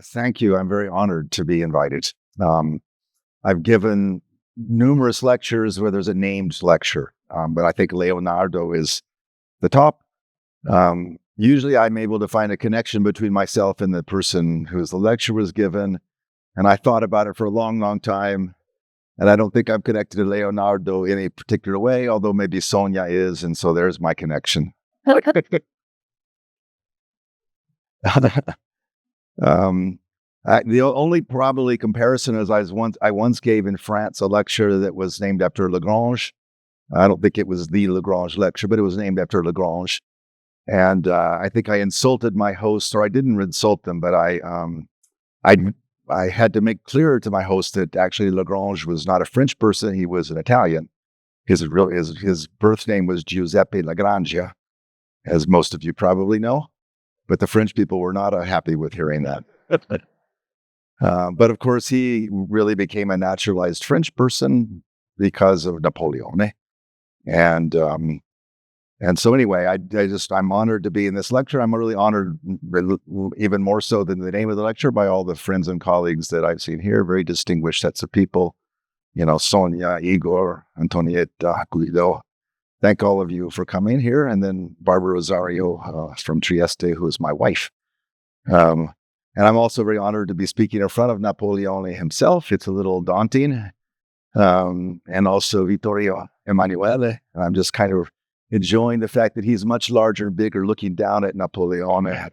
Thank you. I'm very honored to be invited. Um, I've given numerous lectures where there's a named lecture, but I think Leonardo is the top. Usually I'm able to find a connection between myself and the person whose the lecture was given. And I thought about it for a long, long time. And I don't think I'm connected to Leonardo in a particular way, although maybe Sonia is. And so there's my connection. The only probably comparison is I once gave in France a lecture that was named after Lagrange. I don't think it was the Lagrange lecture, but it was named after Lagrange. And I think I insulted my host, or I didn't insult them, but I had to make clear to my host that actually Lagrange was not a French person; he was an Italian. His birth name was Giuseppe Lagrange, as most of you probably know. But the French people were not happy with hearing that. But of course, he really became a naturalized French person because of Napoleon. And so anyway, I'm honored to be in this lecture. I'm really honored, even more so than the name of the lecture, by all the friends and colleagues that I've seen here. Very distinguished sets of people. Sonia, Igor, Antonietta, Guido. Thank all of you for coming here. And then Barbara Rosario from Trieste, who is my wife. And I'm also very honored to be speaking in front of Napoleone himself. It's a little daunting. And also Vittorio Emanuele. And I'm just kind of enjoying the fact that he's much larger and bigger, looking down at Napoleone,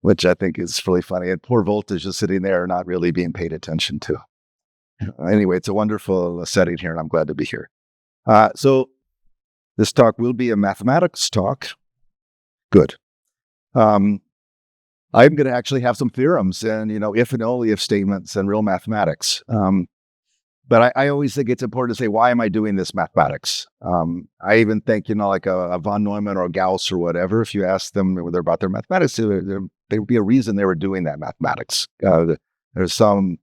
which I think is really funny. And poor Volta is just sitting there, not really being paid attention to. Anyway, it's a wonderful setting here, and I'm glad to be here. So this talk will be a mathematics talk. Good. I'm going to actually have some theorems and, if and only if statements and real mathematics. But I always think it's important to say, why am I doing this mathematics? I even think, like a von Neumann or a Gauss or whatever, if you ask them about their mathematics, there would be a reason they were doing that mathematics. There's some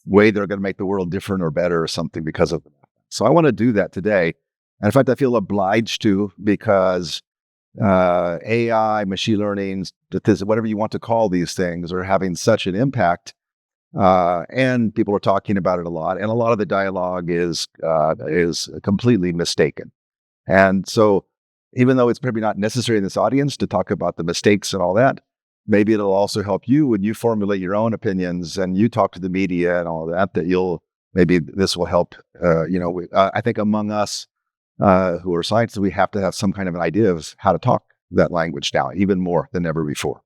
way they're going to make the world different or better or something because of it. So I want to do that today. And in fact, I feel obliged to, because AI, machine learning, statistics, whatever you want to call these things, are having such an impact. And people are talking about it a lot, and a lot of the dialogue is completely mistaken. And so, even though it's probably not necessary in this audience to talk about the mistakes and all that, maybe it'll also help you when you formulate your own opinions and you talk to the media and all that. Maybe this will help. I think among us who are scientists, we have to have some kind of an idea of how to talk that language now, even more than ever before.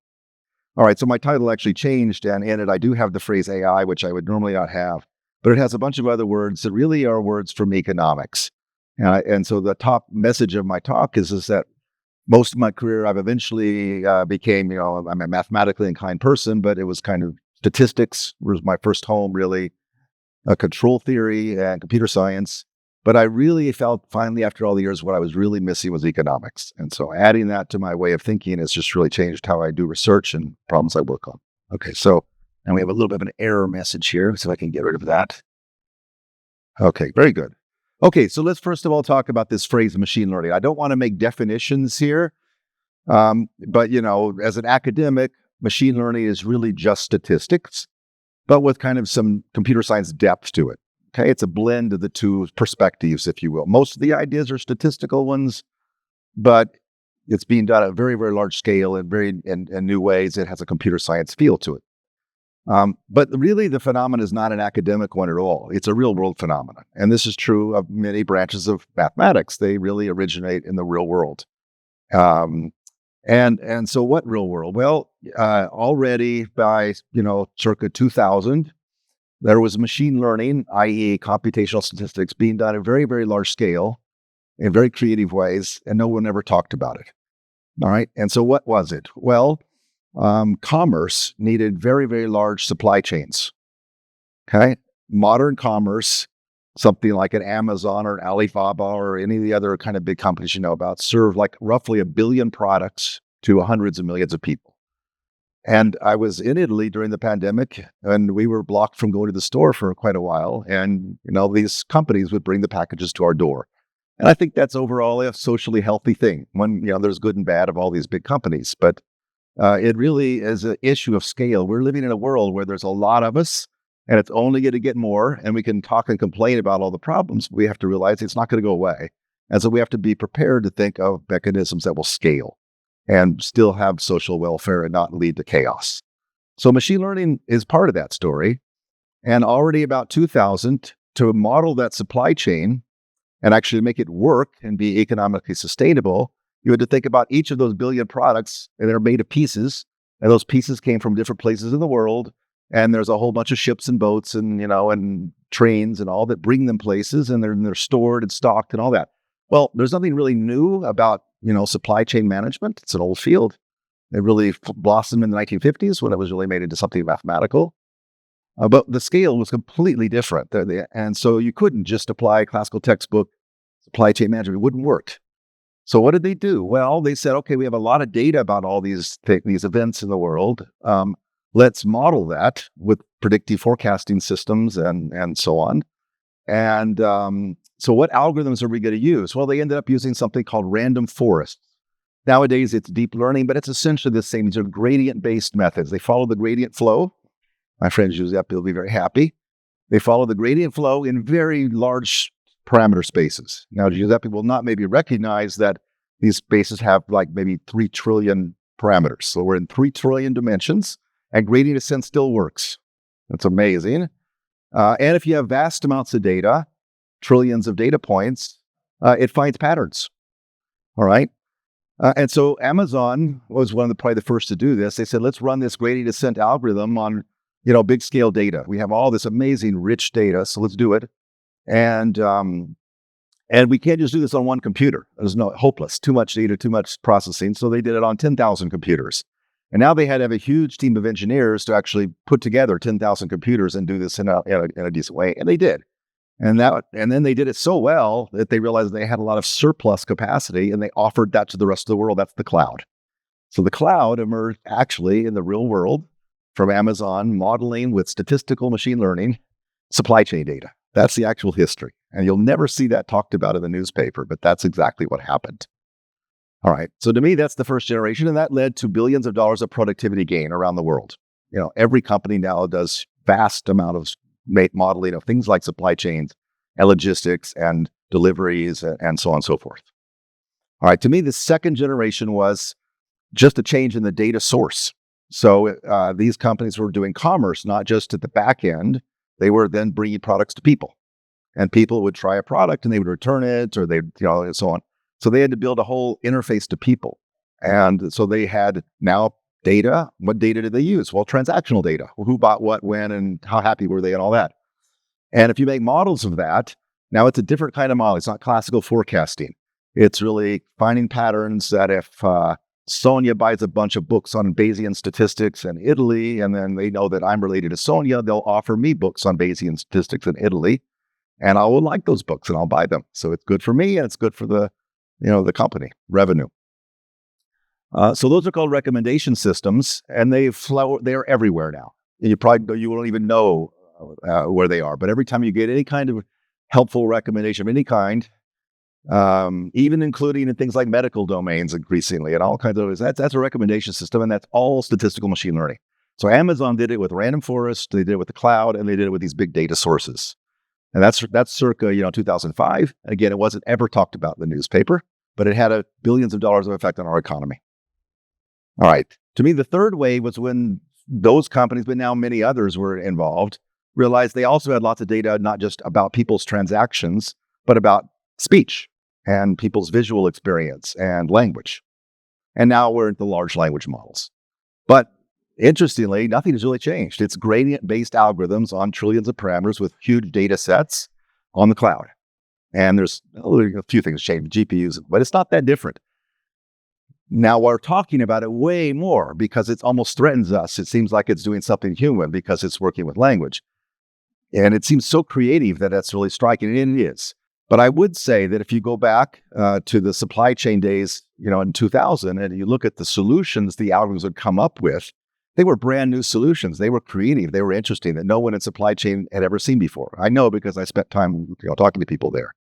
All right, so my title actually changed, and in it I do have the phrase AI, which I would normally not have, but it has a bunch of other words that really are words from economics. And so the top message of my talk is that most of my career I've eventually became, I'm a mathematically inclined person, but it was kind of statistics was my first home, really, control theory and computer science. But I really felt finally, after all the years, what I was really missing was economics. And so adding that to my way of thinking has just really changed how I do research and problems I work on. Okay, and we have a little bit of an error message here, so I can get rid of that. Okay, very good. Okay, so let's first of all talk about this phrase machine learning. I don't want to make definitions here, but as an academic, machine learning is really just statistics, but with kind of some computer science depth to it. Okay, it's a blend of the two perspectives, if you will. Most of the ideas are statistical ones, but it's being done at a very, very large scale and in new ways. It has a computer science feel to it. But really, the phenomenon is not an academic one at all. It's a real world phenomenon. And this is true of many branches of mathematics. They really originate in the real world. And so what real world? Well, already by, circa 2000, there was machine learning, i.e. computational statistics, being done at a very, very large scale in very creative ways, and no one ever talked about it. All right. And so what was it? Well, commerce needed very, very large supply chains. Okay. Modern commerce, something like an Amazon or an Alibaba or any of the other kind of big companies you know about, serve like roughly 1 billion products to hundreds of millions of people. And I was in Italy during the pandemic, and we were blocked from going to the store for quite a while. And, these companies would bring the packages to our door. And I think that's overall a socially healthy thing. When, there's good and bad of all these big companies. But It really is an issue of scale. We're living in a world where there's a lot of us, and it's only going to get more, and we can talk and complain about all the problems. We have to realize it's not going to go away. And so we have to be prepared to think of mechanisms that will scale and still have social welfare and not lead to chaos. So machine learning is part of that story. And already about 2000, to model that supply chain and actually make it work and be economically sustainable, you had to think about each of those billion products, and they're made of pieces. And those pieces came from different places in the world. And there's a whole bunch of ships and boats and, and trains and all that bring them places, and they're stored and stocked and all that. Well, there's nothing really new about, supply chain management. It's an old field. It really blossomed in the 1950s when it was really made into something mathematical. But the scale was completely different. And so you couldn't just apply a classical textbook supply chain management. It wouldn't work. So what did they do? Well, they said, okay, we have a lot of data about all these events in the world. Let's model that with predictive forecasting systems and so on. And so what algorithms are we going to use? Well, they ended up using something called random forests. Nowadays, it's deep learning, but it's essentially the same. These are gradient-based methods. They follow the gradient flow. My friend Giuseppe will be very happy. They follow the gradient flow in very large parameter spaces. Now, Giuseppe will not maybe recognize that these spaces have like maybe 3 trillion parameters. So we're in 3 trillion dimensions, and gradient descent still works. That's amazing. And if you have vast amounts of data, trillions of data points, it finds patterns. All right. And so Amazon was probably the first to do this. They said, let's run this gradient descent algorithm on, big scale data. We have all this amazing rich data, so let's do it. And we can't just do this on one computer. There's hopeless, too much data, too much processing. So they did it on 10,000 computers. And now they had to have a huge team of engineers to actually put together 10,000 computers and do this in a decent way. And they did. And then they did it so well that they realized they had a lot of surplus capacity, and they offered that to the rest of the world. That's the cloud. So the cloud emerged actually in the real world from Amazon modeling with statistical machine learning supply chain data. That's the actual history. And you'll never see that talked about in the newspaper, but that's exactly what happened. All right. So to me, that's the first generation, and that led to billions of dollars of productivity gain around the world. Every company now does vast amount of modeling of things like supply chains and logistics and deliveries and so on and so forth. All right. To me, the second generation was just a change in the data source. So these companies were doing commerce, not just at the back end. They were then bringing products to people, and people would try a product and they would return it, or and so on. So they had to build a whole interface to people. And so they had now data. What data did they use? Well, transactional data. Who bought what, when, and how happy were they, and all that. And if you make models of that, now it's a different kind of model. It's not classical forecasting. It's really finding patterns that if Sonia buys a bunch of books on Bayesian statistics in Italy, and then they know that I'm related to Sonia, they'll offer me books on Bayesian statistics in Italy, and I will like those books and I'll buy them. So it's good for me, and it's good for the company revenue. So those are called recommendation systems, and they're everywhere now. And you won't even know where they are. But every time you get any kind of helpful recommendation of any kind, even including in things like medical domains increasingly and all kinds of others, that's a recommendation system, and that's all statistical machine learning. So Amazon did it with random forest, they did it with the cloud, and they did it with these big data sources. And that's circa 2005. Again, it wasn't ever talked about in the newspaper, but it had billions of dollars of effect on our economy. All right. To me, the third wave was when those companies, but now many others were involved, realized they also had lots of data, not just about people's transactions, but about speech and people's visual experience and language. And now we're at the large language models. But interestingly, nothing has really changed. It's gradient-based algorithms on trillions of parameters with huge data sets on the cloud. And there's a few things changed, GPUs, but it's not that different. Now we're talking about it way more because it almost threatens us. It seems like it's doing something human because it's working with language. And it seems so creative that that's really striking, and it is. But I would say that if you go back to the supply chain days, in 2000, and you look at the solutions the algorithms would come up with, they were brand new solutions. They were creative. They were interesting that no one in supply chain had ever seen before. I know because I spent time talking to people there.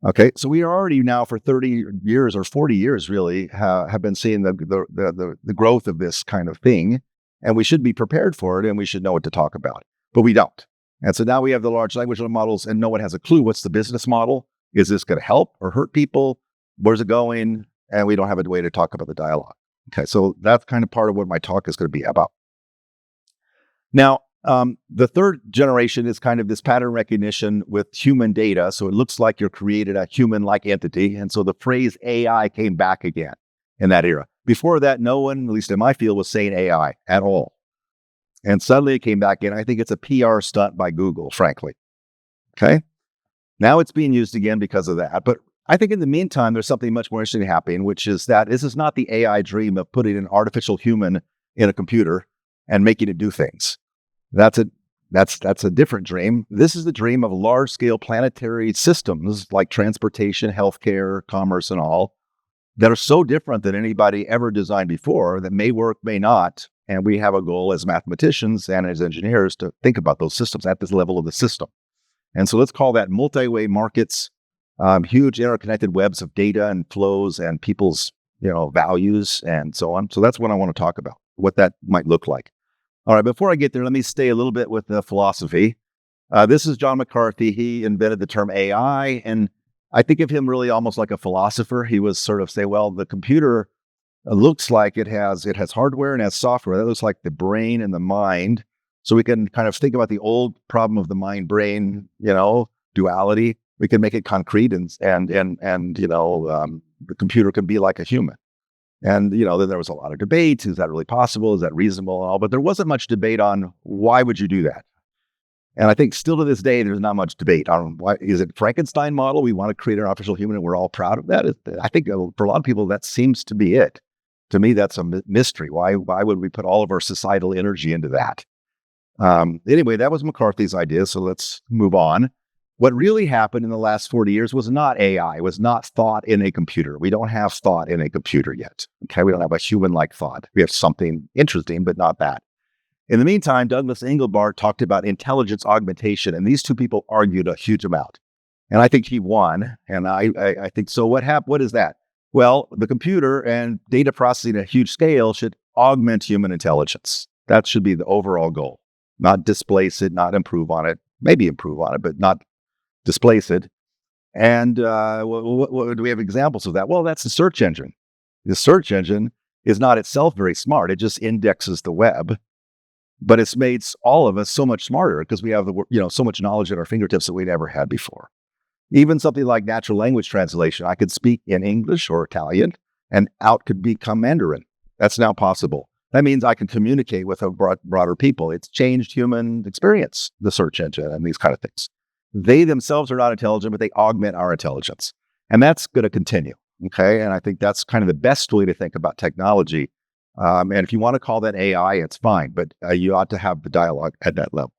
Okay, so we are already now for 30 years or 40 years really have been seeing the growth of this kind of thing, and we should be prepared for it, and we should know what to talk about, but we don't. And so now we have the large language models, and no one has a clue what's the business model. Is this going to help or hurt people? Where's it going? And we don't have a way to talk about the dialogue. Okay, so that's kind of part of what my talk is going to be about. Now, the third generation is kind of this pattern recognition with human data. So it looks like you're created a human-like entity. And so the phrase AI came back again in that era. Before that, no one, at least in my field, was saying AI at all. And suddenly it came back in. I think it's a PR stunt by Google, frankly. Okay? Now it's being used again because of that. But I think in the meantime, there's something much more interesting happening, which is that this is not the AI dream of putting an artificial human in a computer and making it do things. That's a different dream. This is the dream of large-scale planetary systems like transportation, healthcare, commerce, and all that are so different than anybody ever designed before that may work, may not. And we have a goal as mathematicians and as engineers to think about those systems at this level of the system. And so let's call that multi-way markets, huge interconnected webs of data and flows and people's values and so on. So that's what I want to talk about, what that might look like. All right, before I get there, let me stay a little bit with the philosophy. This is John McCarthy. He invented the term AI, and I think of him really almost like a philosopher. He was sort of say, well, the computer looks like it has hardware and has software. That looks like the brain and the mind. So we can kind of think about the old problem of the mind-brain, duality. We can make it concrete, and the computer can be like a human. And, then there was a lot of debate. Is that really possible? Is that reasonable and all? But there wasn't much debate on why would you do that? And I think still to this day, there's not much debate on why. Is it Frankenstein model? We want to create an artificial human and we're all proud of that. I think for a lot of people, that seems to be it. To me, that's a mystery. Why would we put all of our societal energy into that? Anyway, that was McCarthy's idea. So let's move on. What really happened in the last 40 years was not AI, was not thought in a computer. We don't have thought in a computer yet. Okay, we don't have a human-like thought. We have something interesting, but not that. In the meantime, Douglas Engelbart talked about intelligence augmentation, and these two people argued a huge amount. And I think he won, and I think so. What is that? Well, the computer and data processing at a huge scale should augment human intelligence. That should be the overall goal, not displace it, not improve on it, maybe improve on it, but not displace it. And what do we have examples of that? Well, that's the search engine. The search engine is not itself very smart. It just indexes the web, but it's made all of us so much smarter because we have so much knowledge at our fingertips that we never had before. Even something like natural language translation. I could speak in English or Italian, and out could become Mandarin. That's now possible. That means I can communicate with a broader people. It's changed human experience, the search engine and these kind of things. They themselves are not intelligent, but they augment our intelligence. And that's going to continue, okay? And I think that's kind of the best way to think about technology. And if you want to call that AI, it's fine, but you ought to have the dialogue at that level.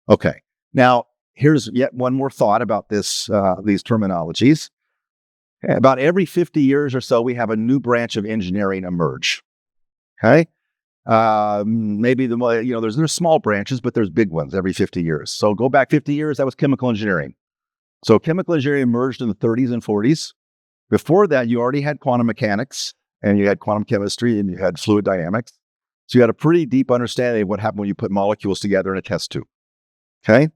Okay, now here's yet one more thought about these terminologies. About every 50 years or so, we have a new branch of engineering emerge, okay? Maybe there's small branches, but there's big ones every 50 years. So go back 50 years, that was chemical engineering. So chemical engineering emerged in the 30s and 40s. Before that, you already had quantum mechanics, and you had quantum chemistry, and you had fluid dynamics. So you had a pretty deep understanding of what happened when you put molecules together in a test tube. Okay?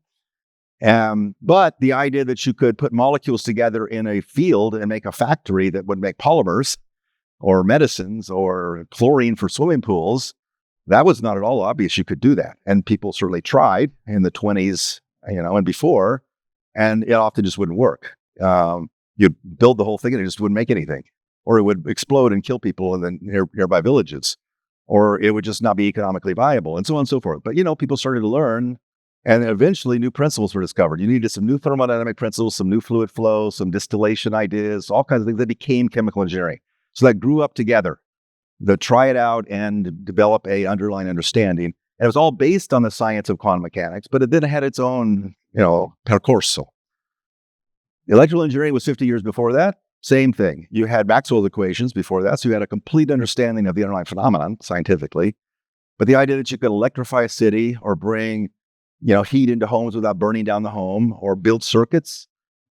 But the idea that you could put molecules together in a field and make a factory that would make polymers or medicines or chlorine for swimming pools, that was not at all obvious you could do that. And people certainly tried in the 20s, and before, and it often just wouldn't work. You'd build the whole thing and it just wouldn't make anything. Or it would explode and kill people in the nearby villages. Or it would just not be economically viable, and so on and so forth. But, people started to learn, and eventually new principles were discovered. You needed some new thermodynamic principles, some new fluid flow, some distillation ideas, all kinds of things that became chemical engineering. So that grew up together, to try it out and develop a underlying understanding. And it was all based on the science of quantum mechanics, but it then had its own, percorso. Electrical engineering was 50 years before that. Same thing. You had Maxwell's equations before that, so you had a complete understanding of the underlying phenomenon scientifically. But the idea that you could electrify a city or bring, heat into homes without burning down the home, or build circuits,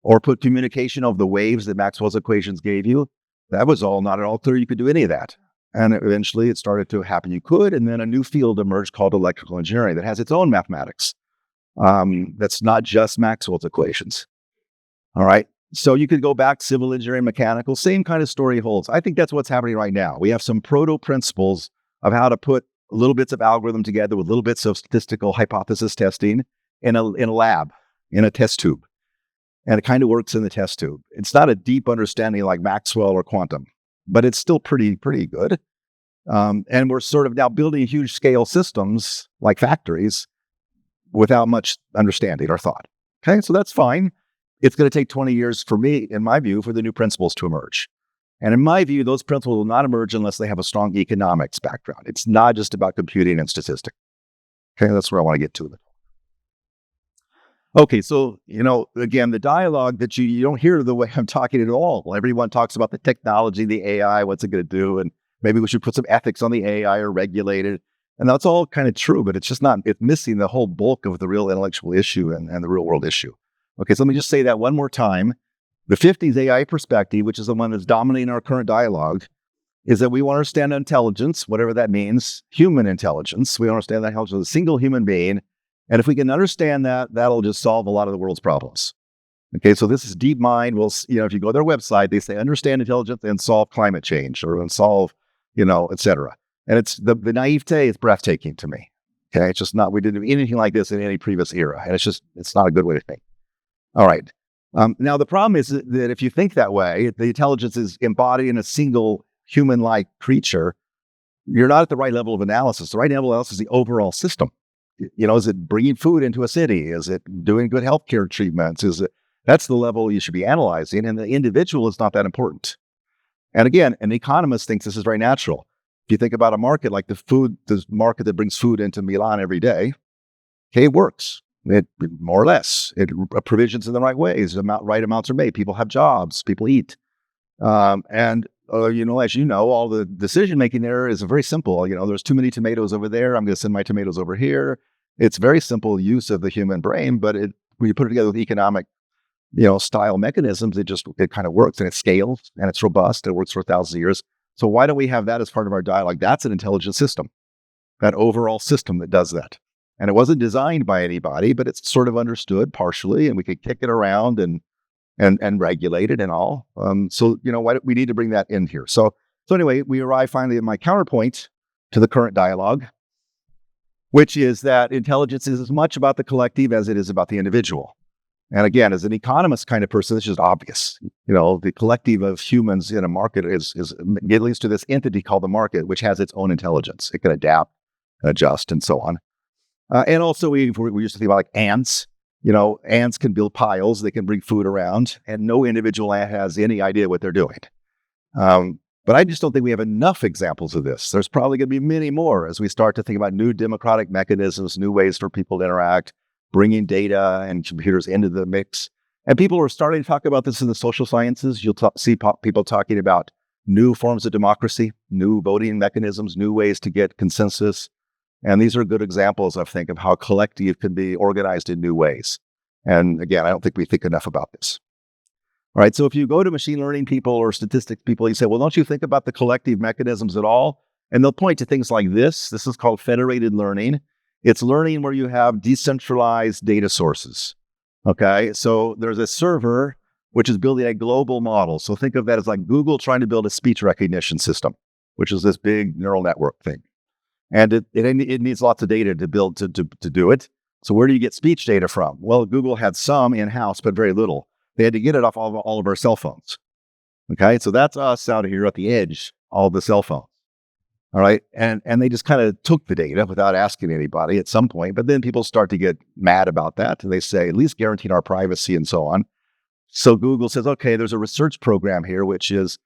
or put communication of the waves that Maxwell's equations gave you. That was all not at all clear you could do any of that. And eventually it started to happen you could, and then a new field emerged called electrical engineering that has its own mathematics. That's not just Maxwell's equations. All right. So you could go back civil engineering, mechanical, same kind of story holds. I think that's what's happening right now. We have some proto principles of how to put little bits of algorithm together with little bits of statistical hypothesis testing in a lab, in a test tube. And it kind of works in the test tube. It's not a deep understanding like Maxwell or quantum, but it's still pretty good. And we're sort of now building huge scale systems like factories without much understanding or thought. Okay, so that's fine. It's going to take 20 years for me, in my view, for the new principles to emerge. And in my view, those principles will not emerge unless they have a strong economics background. It's not just about computing and statistics. Okay, that's where I want to get to. Okay, so, again, the dialogue that you don't hear the way I'm talking at all. Everyone talks about the technology, the AI, what's it going to do, and maybe we should put some ethics on the AI or regulate it. And that's all kind of true, but it's just not, it's missing the whole bulk of the real intellectual issue and the real world issue. Okay, so let me just say that one more time. The 50s AI perspective, which is the one that's dominating our current dialogue, is that we want to understand intelligence, whatever that means, human intelligence. We understand that intelligence as a single human being. And if we can understand that, that'll just solve a lot of the world's problems. Okay, so this is DeepMind. Well, if you go to their website, they say understand intelligence and solve climate change or solve, et cetera. And it's the naivete is breathtaking to me. Okay, it's just not, we didn't do anything like this in any previous era. And it's not a good way to think. All right. Now, the problem is that if you think that way, the intelligence is embodied in a single human-like creature, you're not at the right level of analysis. The right level of analysis is the overall system. Is it bringing food into a city? Is it doing good healthcare treatments? That's the level you should be analyzing, and the individual is not that important. And again, an economist thinks this is very natural. If you think about a market like the market that brings food into Milan every day, okay, it works. It more or less, it provisions in the right ways. Right amounts are made. People have jobs. People eat. As all the decision making there is very simple. There's too many tomatoes over there. I'm going to send my tomatoes over here. It's very simple use of the human brain, but when you put it together with economic, style mechanisms, it kind of works and it scales and it's robust. It works for thousands of years. So why don't we have that as part of our dialogue? That's an intelligent system, that overall system that does that. And it wasn't designed by anybody, but it's sort of understood partially, and we could kick it around and regulate it and all. Why do we need to bring that in here? So anyway, we arrive finally at my counterpoint to the current dialogue, which is that intelligence is as much about the collective as it is about the individual. And again, as an economist kind of person, it's just obvious. The collective of humans in a market it leads to this entity called the market, which has its own intelligence. It can adapt, adjust, and so on. And also, we used to think about like ants. Ants can build piles, they can bring food around, and no individual ant has any idea what they're doing. But I just don't think we have enough examples of this. There's probably going to be many more as we start to think about new democratic mechanisms, new ways for people to interact, bringing data and computers into the mix. And people are starting to talk about this in the social sciences. You'll see people talking about new forms of democracy, new voting mechanisms, new ways to get consensus. And these are good examples, I think, of how collective can be organized in new ways. And again, I don't think we think enough about this. All right, so if you go to machine learning people or statistics people, you say, well, don't you think about the collective mechanisms at all? And they'll point to things like this. This is called federated learning. It's learning where you have decentralized data sources. Okay, so there's a server which is building a global model. So think of that as like Google trying to build a speech recognition system, which is this big neural network thing. And it needs lots of data to build to do it. So where do you get speech data from? Well, Google had some in-house, but very little. They had to get it off all of our cell phones. Okay, so that's us out here at the edge, all the cell phones. All right, and they just kind of took the data without asking anybody at some point. But then people start to get mad about that. And they say, at least guaranteeing our privacy and so on. So Google says, okay, there's a research program here, which is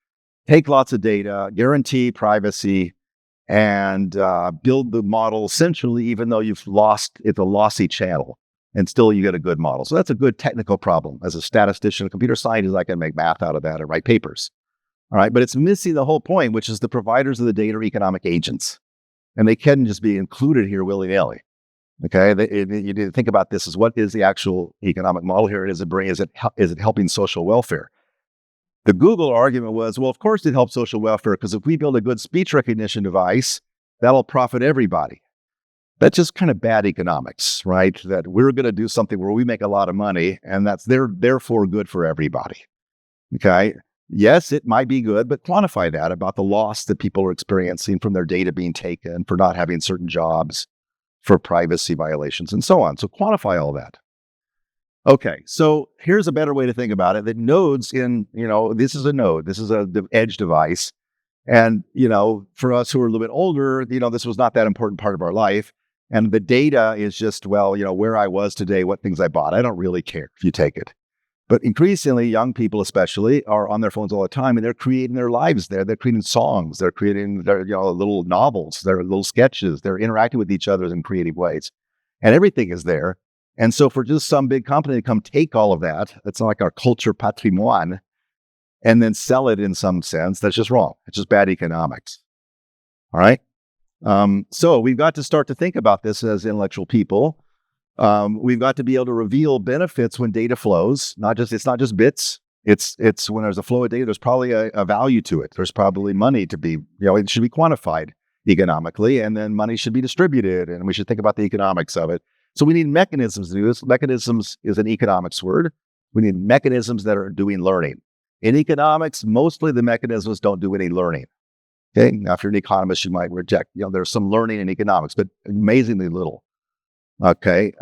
take lots of data, guarantee privacy, and build the model centrally, even though it's a lossy channel, and still you get a good model. So that's a good technical problem. As a statistician, a computer scientist, I can make math out of that and write papers. All right, but it's missing the whole point, which is the providers of the data are economic agents, and they can't just be included here willy-nilly. Okay, you need to think about this as what is the actual economic model here? Is it helping social welfare? The Google argument was, well, of course it helps social welfare because if we build a good speech recognition device, that'll profit everybody. That's just kind of bad economics, right? That we're going to do something where we make a lot of money and that's therefore good for everybody. Okay. Yes, it might be good, but quantify that about the loss that people are experiencing from their data being taken, for not having certain jobs, for privacy violations, and so on. So quantify all that. Okay, so here's a better way to think about it. That nodes this is a node. This is the edge device. And, for us who are a little bit older, this was not that important part of our life. And the data is just, where I was today, what things I bought. I don't really care if you take it. But increasingly, young people especially are on their phones all the time, and they're creating their lives there. They're creating songs. They're creating their little novels. Their little sketches. They're interacting with each other in creative ways. And everything is there. And so for just some big company to come take all of that, it's like our culture patrimoine, and then sell it in some sense, that's just wrong. It's just bad economics. All right? So we've got to start to think about this as intellectual people. We've got to be able to reveal benefits when data flows. It's not just bits. It's when there's a flow of data, there's probably a value to it. There's probably money to be, it should be quantified economically, and then money should be distributed, and we should think about the economics of it. So we need mechanisms to do this. Mechanisms is an economics word. We need mechanisms that are doing learning. In economics, mostly the mechanisms don't do any learning. Okay. Now, if you're an economist, you might reject, there's some learning in economics, but amazingly little. Okay.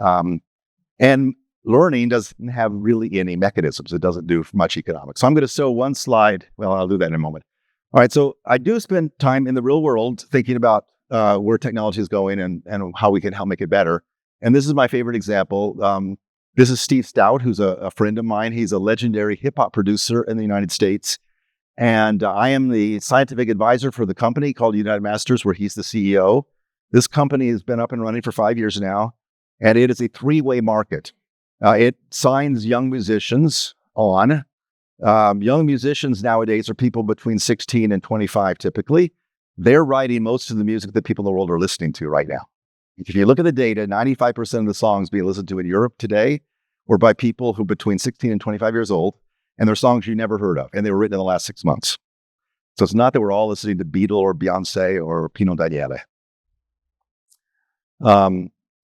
And learning doesn't have really any mechanisms. It doesn't do much economics. So I'm going to show one slide. Well, I'll do that in a moment. All right. So I do spend time in the real world thinking about where technology is going and how we can help make it better. And this is my favorite example. This is Steve Stout, who's a friend of mine. He's a legendary hip hop producer in the United States. And I am the scientific advisor for the company called United Masters, where he's the CEO. This company has been up and running for 5 years now, and it is a three-way market. It signs young musicians on. Young musicians nowadays are people between 16 and 25 typically. They're writing most of the music that people in the world are listening to right now. If you look at the data, 95% of the songs being listened to in Europe today were by people who are between 16 and 25 years old, and they're songs you never heard of, and they were written in the last 6 months. So it's not that we're all listening to Beatle or Beyonce or Pino Daniele.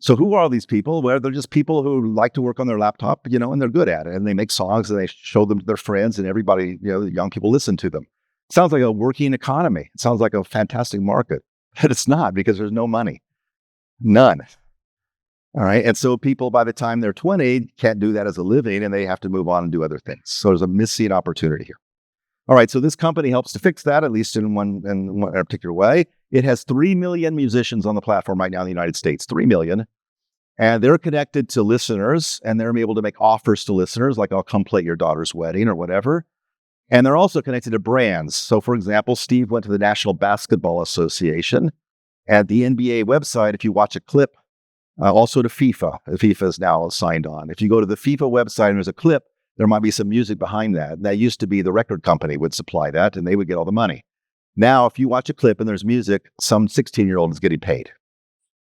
So who are these people? Well, they're just people who like to work on their laptop, and they're good at it, and they make songs and they show them to their friends, and everybody, the young people listen to them. It sounds like a working economy. It sounds like a fantastic market, but it's not, because there's no money. None. All right. And so people, by the time they're 20, can't do that as a living, and they have to move on and do other things. So there's a missing opportunity here. All right. So this company helps to fix that, at least in one particular way. It has 3 million musicians on the platform right now in the United States, 3 million. And they're connected to listeners, and they're able to make offers to listeners, like I'll come play your daughter's wedding or whatever. And they're also connected to brands. So for example, Steve went to the National Basketball Association. At the NBA website, if you watch a clip, also to FIFA. FIFA is now signed on. If you go to the FIFA website and there's a clip, there might be some music behind that. And that used to be the record company would supply that, and they would get all the money. Now, if you watch a clip and there's music, some 16-year-old is getting paid.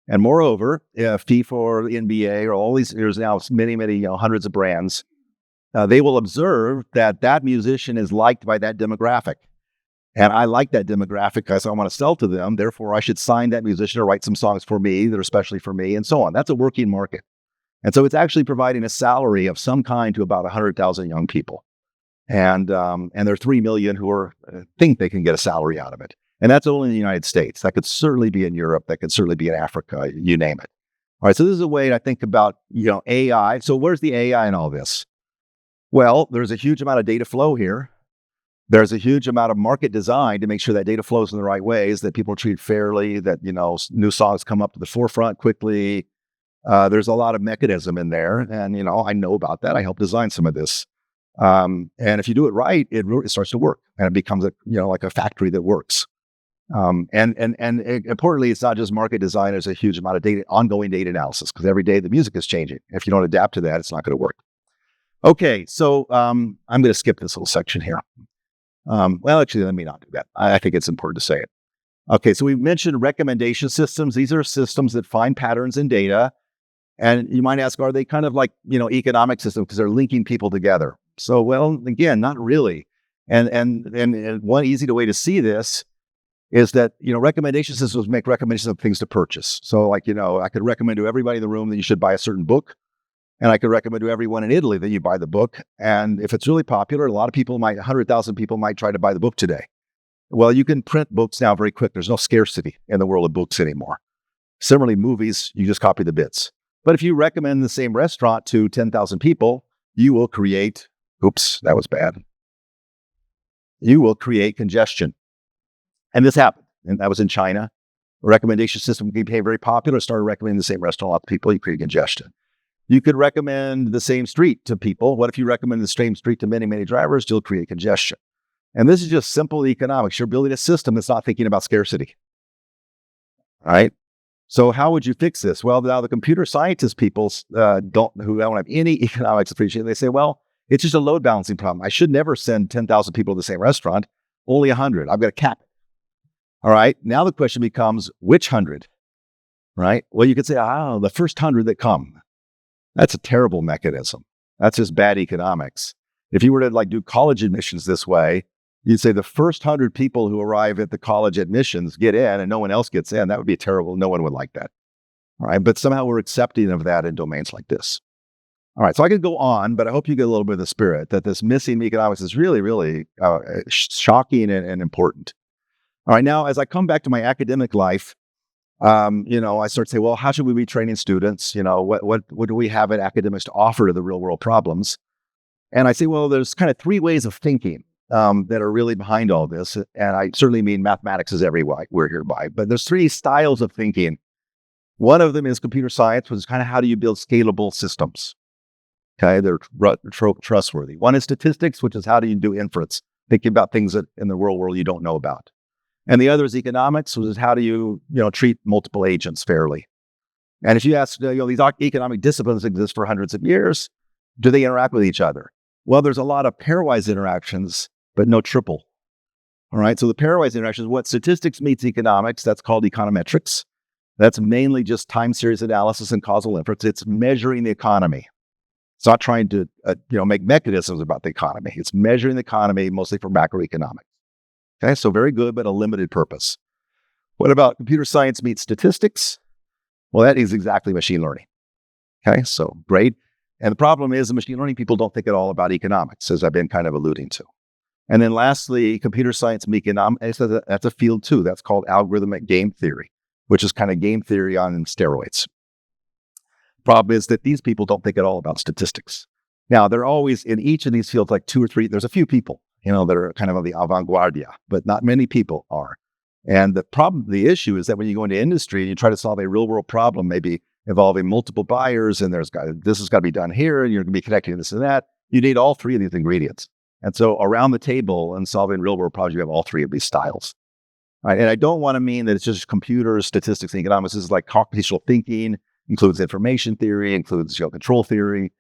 And moreover, FIFA or the NBA or all these, there's now many, hundreds of brands, they will observe that musician is liked by that demographic. And I like that demographic because I want to sell to them. Therefore, I should sign that musician or write some songs for me that are especially for me, and so on. That's a working market. And so it's actually providing a salary of some kind to about 100,000 young people. And there are 3 million who think they can get a salary out of it. And that's only in the United States. That could certainly be in Europe. That could certainly be in Africa, you name it. All right, so this is a way I think about, AI. So where's the AI in all this? Well, there's a huge amount of data flow here. There's a huge amount of market design to make sure that data flows in the right ways, that people are treated fairly, that, new songs come up to the forefront quickly. There's a lot of mechanism in there. And, I know about that. I helped design some of this. And if you do it right, it starts to work, and it becomes like a factory that works. And importantly, it's not just market design. There's a huge amount of data, ongoing data analysis, because every day the music is changing. If you don't adapt to that, it's not going to work. Okay. So, I'm going to skip this little section here. Well, actually, let me not do that. I think it's important to say it. Okay, so we mentioned recommendation systems. These are systems that find patterns in data And you might ask, are they kind of like, economic systems because they're linking people together? So, well, again, not really. And one easy way to see this is that, recommendation systems make recommendations of things to purchase. So like, I could recommend to everybody in the room that you should buy a certain book. And I could recommend to everyone in Italy that you buy the book. And if it's really popular, a lot of people 100,000 people might try to buy the book today. Well, you can print books now very quick. There's no scarcity in the world of books anymore. Similarly, movies, you just copy the bits. But if you recommend the same restaurant to 10,000 people, you will create, oops, that was bad. You will create congestion. And this happened. And that was in China. The recommendation system became very popular, started recommending the same restaurant to lots of people, you create congestion. You could recommend the same street to people. What if you recommend the same street to many, many drivers? You'll create congestion. And this is just simple economics. You're building a system that's not thinking about scarcity. All right? So how would you fix this? Well, now the computer scientist people who don't have any economics appreciation, they say, well, it's just a load balancing problem. I should never send 10,000 people to the same restaurant, only 100. I've got to cap it. All right? Now the question becomes, which 100? Right? Well, you could say, the first 100 that come. That's a terrible mechanism. That's just bad economics. If you were to do college admissions this way, you'd say the first 100 people who arrive at the college admissions get in and no one else gets in. That would be terrible. No one would like that. All right. But somehow we're accepting of that in domains like this. All right. So I could go on, but I hope you get a little bit of the spirit that this missing economics is really, really shocking and important. All right. Now, as I come back to my academic life, I start to say, well, how should we be training students? What do we have at academics to offer to the real world problems? And I say, well, there's kind of three ways of thinking that are really behind all this. And I certainly mean mathematics is everywhere we're here by, but there's three styles of thinking. One of them is computer science, which is kind of how do you build scalable systems? Okay, they're trustworthy. One is statistics, which is how do you do inference, thinking about things that in the real world you don't know about. And the other is economics, which is how do you, treat multiple agents fairly. And if you ask, these economic disciplines exist for hundreds of years, do they interact with each other? Well, there's a lot of pairwise interactions, but no triple. All right, so the pairwise interactions, what statistics meets economics, that's called econometrics. That's mainly just time series analysis and causal inference. It's measuring the economy. It's not trying to, make mechanisms about the economy. It's measuring the economy mostly for macroeconomics. Okay, so very good, but a limited purpose. What about computer science meets statistics? Well, that is exactly machine learning. Okay, so great. And the problem is the machine learning people don't think at all about economics, as I've been kind of alluding to. And then lastly, computer science meets economics, that's a field too. That's called algorithmic game theory, which is kind of game theory on steroids. Problem is that these people don't think at all about statistics. Now, they're always in each of these fields, like two or three, there's a few people, that are kind of on the avant-garde, but not many people are. And the issue is that when you go into industry and you try to solve a real world problem, maybe involving multiple buyers, and this has got to be done here, and you're going to be connecting this and that, you need all three of these ingredients. And so around the table and solving real world problems, you have all three of these styles. All right, and I don't want to mean that it's just computers, statistics, and economics. This is like computational thinking, includes information theory, includes control theory.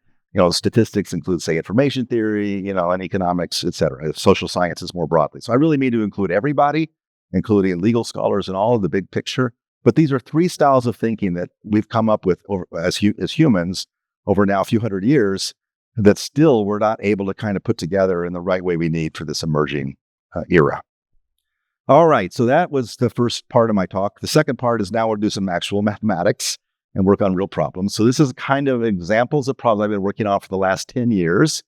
Statistics includes, say, information theory, and economics, et cetera, social sciences more broadly. So I really mean to include everybody, including legal scholars and all of the big picture. But these are three styles of thinking that we've come up with as humans over now a few hundred years that still we're not able to kind of put together in the right way we need for this emerging era. All right, so that was the first part of my talk. The second part is now we'll do some actual mathematics and work on real problems. So this is kind of examples of problems I've been working on for the last 10 years.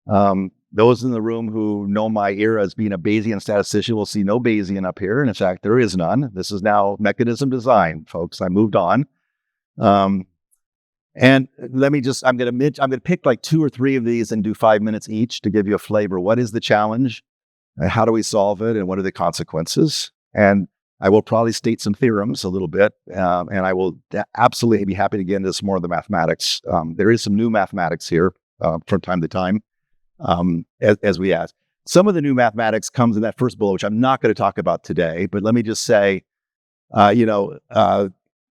Those in the room who know my era as being a Bayesian statistician will see no Bayesian up here. And in fact, there is none. This is now mechanism design, folks. I moved on. And let me I'm going to pick like two or three of these and do 5 minutes each to give you a flavor. What is the challenge? How do we solve it? And what are the consequences? And I will probably state some theorems a little bit, and I will absolutely be happy to get into some more of the mathematics. There is some new mathematics here from time to time, as we ask. Some of the new mathematics comes in that first bullet, which I'm not going to talk about today, but let me just say,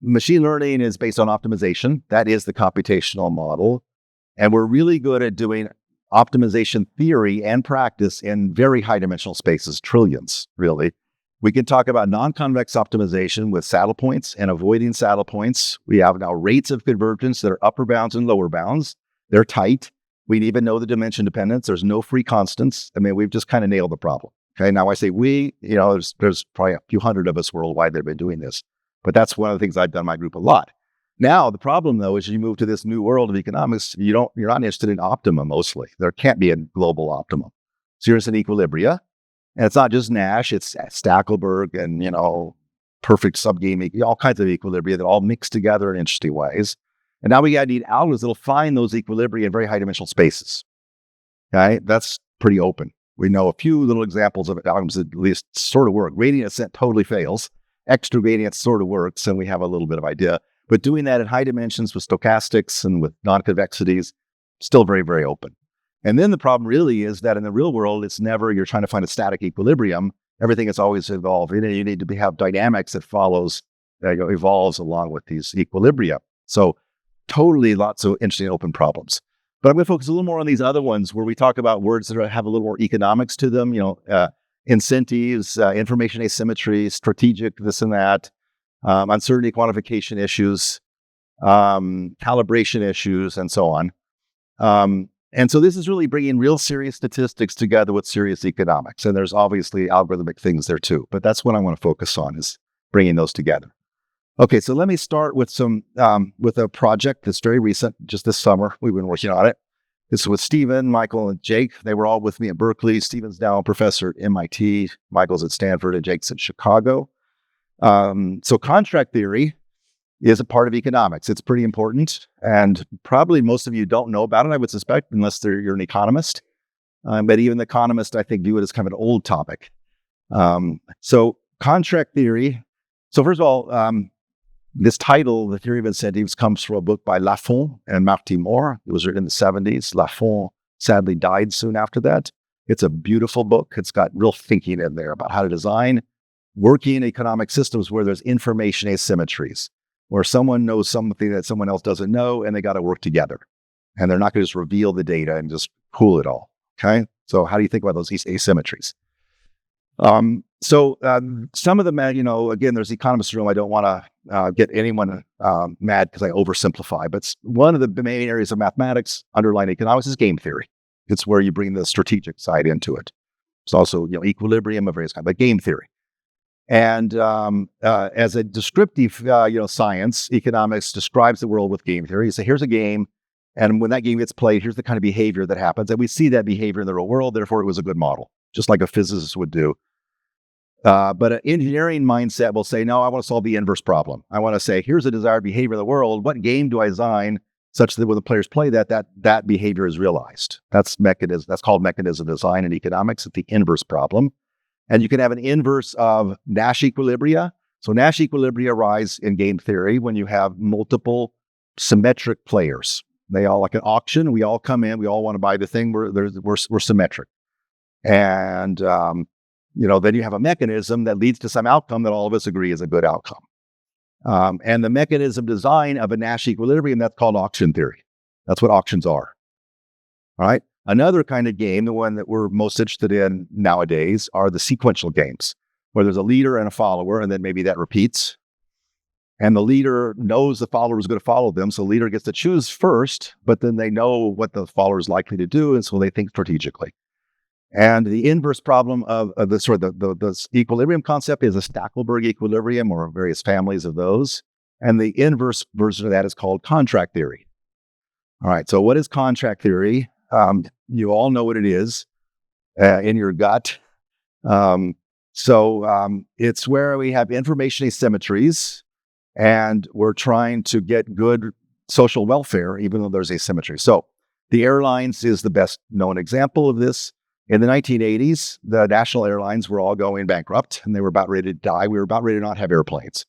machine learning is based on optimization. That is the computational model. And we're really good at doing optimization theory and practice in very high dimensional spaces, trillions, really. We can talk about non-convex optimization with saddle points and avoiding saddle points. We have now rates of convergence that are upper bounds and lower bounds. They're tight. We even know the dimension dependence. There's no free constants. I mean, we've just kind of nailed the problem. Okay, now I say we, there's probably a few hundred of us worldwide that have been doing this, but that's one of the things I've done in my group a lot. Now, the problem though, is you move to this new world of economics, you're not interested in optima mostly. There can't be a global optimum. So you're in equilibria, and it's not just Nash, it's Stackelberg and, perfect subgame, all kinds of equilibria that all mix together in interesting ways. And now we need algorithms that'll find those equilibria in very high dimensional spaces. Okay, that's pretty open. We know a few little examples of algorithms that at least sort of work. Gradient ascent totally fails. Extra gradient sort of works, and we have a little bit of idea. But doing that at high dimensions with stochastics and with non-convexities, still very, very open. And then the problem really is that in the real world, it's never you're trying to find a static equilibrium. Everything is always evolving. You need to have dynamics that evolves along with these equilibria. So totally lots of interesting open problems. But I'm going to focus a little more on these other ones where we talk about words that have a little more economics to them, incentives, information asymmetry, strategic, this and that, uncertainty quantification issues, calibration issues, and so on. And so this is really bringing real serious statistics together with serious economics. And there's obviously algorithmic things there too, but that's what I want to focus on, is bringing those together. Okay, so let me start with with a project that's very recent, just this summer. We've been working on it. This is with Stephen, Michael, and Jake. They were all with me at Berkeley. Stephen's now a professor at MIT. Michael's at Stanford, and Jake's at Chicago. So contract theory is a part of economics. It's pretty important, and probably most of you don't know about it, I would suspect, unless you're an economist. But even the economists, I think, view it as kind of an old topic. So contract theory. So first of all, this title, The Theory of Incentives, comes from a book by Lafont and Marty-Moore. It was written in the 70s. Lafont sadly died soon after that. It's a beautiful book. It's got real thinking in there about how to design working economic systems where there's information asymmetries, where someone knows something that someone else doesn't know, and they got to work together. And they're not going to just reveal the data and just pool it all. Okay? So how do you think about those asymmetries? Some of them, again, there's economists room. I don't want to get anyone mad because I oversimplify, but one of the main areas of mathematics underlying economics is game theory. It's where you bring the strategic side into it. It's also, equilibrium of various kinds, but game theory. And as a descriptive, science, economics describes the world with game theory. You say, here's a game, and when that game gets played, here's the kind of behavior that happens. And we see that behavior in the real world, therefore it was a good model, just like a physicist would do. But an engineering mindset will say, no, I want to solve the inverse problem. I want to say, here's a desired behavior in the world. What game do I design such that when the players play that behavior is realized? That's called mechanism design in economics. It's the inverse problem. And you can have an inverse of Nash equilibria. So Nash equilibria arise in game theory when you have multiple symmetric players. They all, like an auction, we all come in, we all want to buy the thing, we're symmetric. And then you have a mechanism that leads to some outcome that all of us agree is a good outcome. And the mechanism design of a Nash equilibrium, that's called auction theory. That's what auctions are. All right. Another kind of game, the one that we're most interested in nowadays, are the sequential games, where there's a leader and a follower, and then maybe that repeats. And the leader knows the follower is going to follow them, so the leader gets to choose first, but then they know what the follower is likely to do, and so they think strategically. And the inverse problem of the equilibrium concept is a Stackelberg equilibrium, or various families of those. And the inverse version of that is called contract theory. All right, so what is contract theory? You all know what it is in your gut. It's where we have information asymmetries, and we're trying to get good social welfare, even though there's asymmetry. So the airlines is the best known example of this. In the 1980s, the national airlines were all going bankrupt, and they were about ready to die. We were about ready to not have airplanes.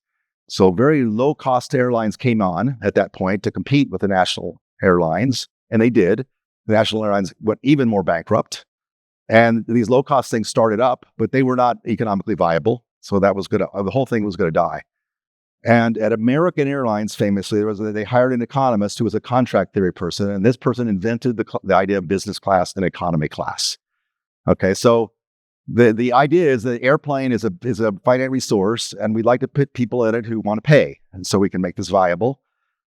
So very low-cost airlines came on at that point to compete with the national airlines, and they did. The national airlines went even more bankrupt, and these low-cost things started up, but they were not economically viable, so that was the whole thing was going to die. And at American Airlines, famously, they hired an economist who was a contract theory person, and this person invented the idea of business class and economy class. Okay, so The idea is the airplane is a finite resource, and we'd like to put people in it who want to pay, and so we can make this viable.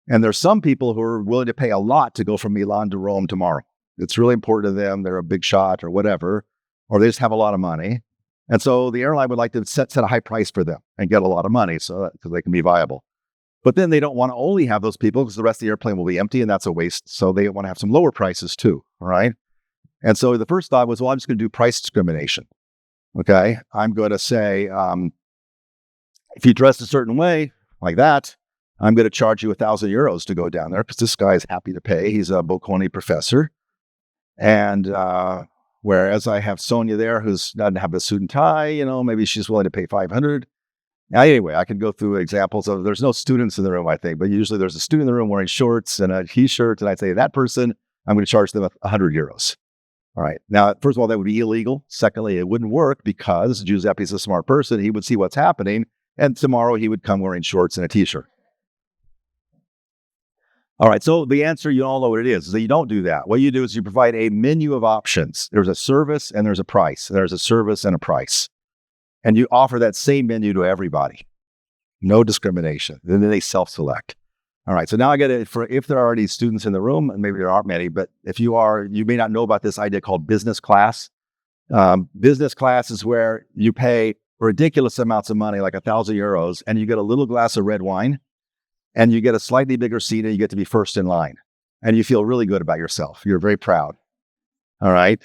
And there's some people who are willing to pay a lot to go from Milan to Rome tomorrow. It's really important to them. They're a big shot or whatever, or they just have a lot of money. And so the airline would like to set a high price for them and get a lot of money so that they can be viable. But then they don't want to only have those people because the rest of the airplane will be empty, and that's a waste. So they want to have some lower prices too, right? And so the first thought was, well, I'm just going to do price discrimination. Okay, I'm going to say, if you dress a certain way, like that, I'm going to charge you 1,000 euros to go down there because this guy is happy to pay. He's a Bocconi professor. And whereas I have Sonia there who doesn't have a suit and tie, maybe she's willing to pay 500. Now, anyway, I can go through examples of, there's no students in the room, I think, but usually there's a student in the room wearing shorts and a t-shirt, and I'd say, that person, I'm going to charge them 100 euros. All right. Now, first of all, that would be illegal. Secondly, it wouldn't work because Giuseppe's a smart person. He would see what's happening, and tomorrow he would come wearing shorts and a t-shirt. All right. So the answer, you all know what it is that you don't do that. What you do is you provide a menu of options. There's a service and there's a price. There's a service and a price. And you offer that same menu to everybody. No discrimination. Then they self-select. All right, so now I get it for if there are already students in the room, and maybe there aren't many, but if you are, you may not know about this idea called business class. Business class is where you pay ridiculous amounts of money, like 1,000 euros, and you get a little glass of red wine, and you get a slightly bigger seat, and you get to be first in line. And you feel really good about yourself. You're very proud. All right?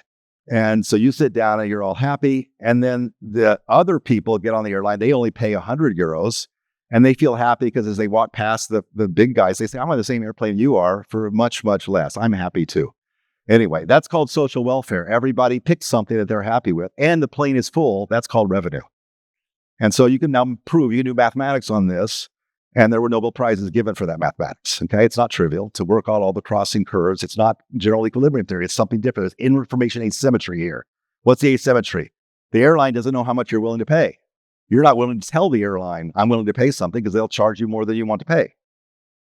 And so you sit down, and you're all happy, and then the other people get on the airline, they only pay 100 euros, and they feel happy because as they walk past the big guys, they say, I'm on the same airplane you are for much, much less. I'm happy too. Anyway, that's called social welfare. Everybody picks something that they're happy with, and the plane is full. That's called revenue. And so you can now prove, you can do mathematics on this, and there were Nobel Prizes given for that mathematics. Okay, it's not trivial to work out all the crossing curves. It's not general equilibrium theory. It's something different. There's information asymmetry here. What's the asymmetry? The airline doesn't know how much you're willing to pay. You're not willing to tell the airline, I'm willing to pay something because they'll charge you more than you want to pay.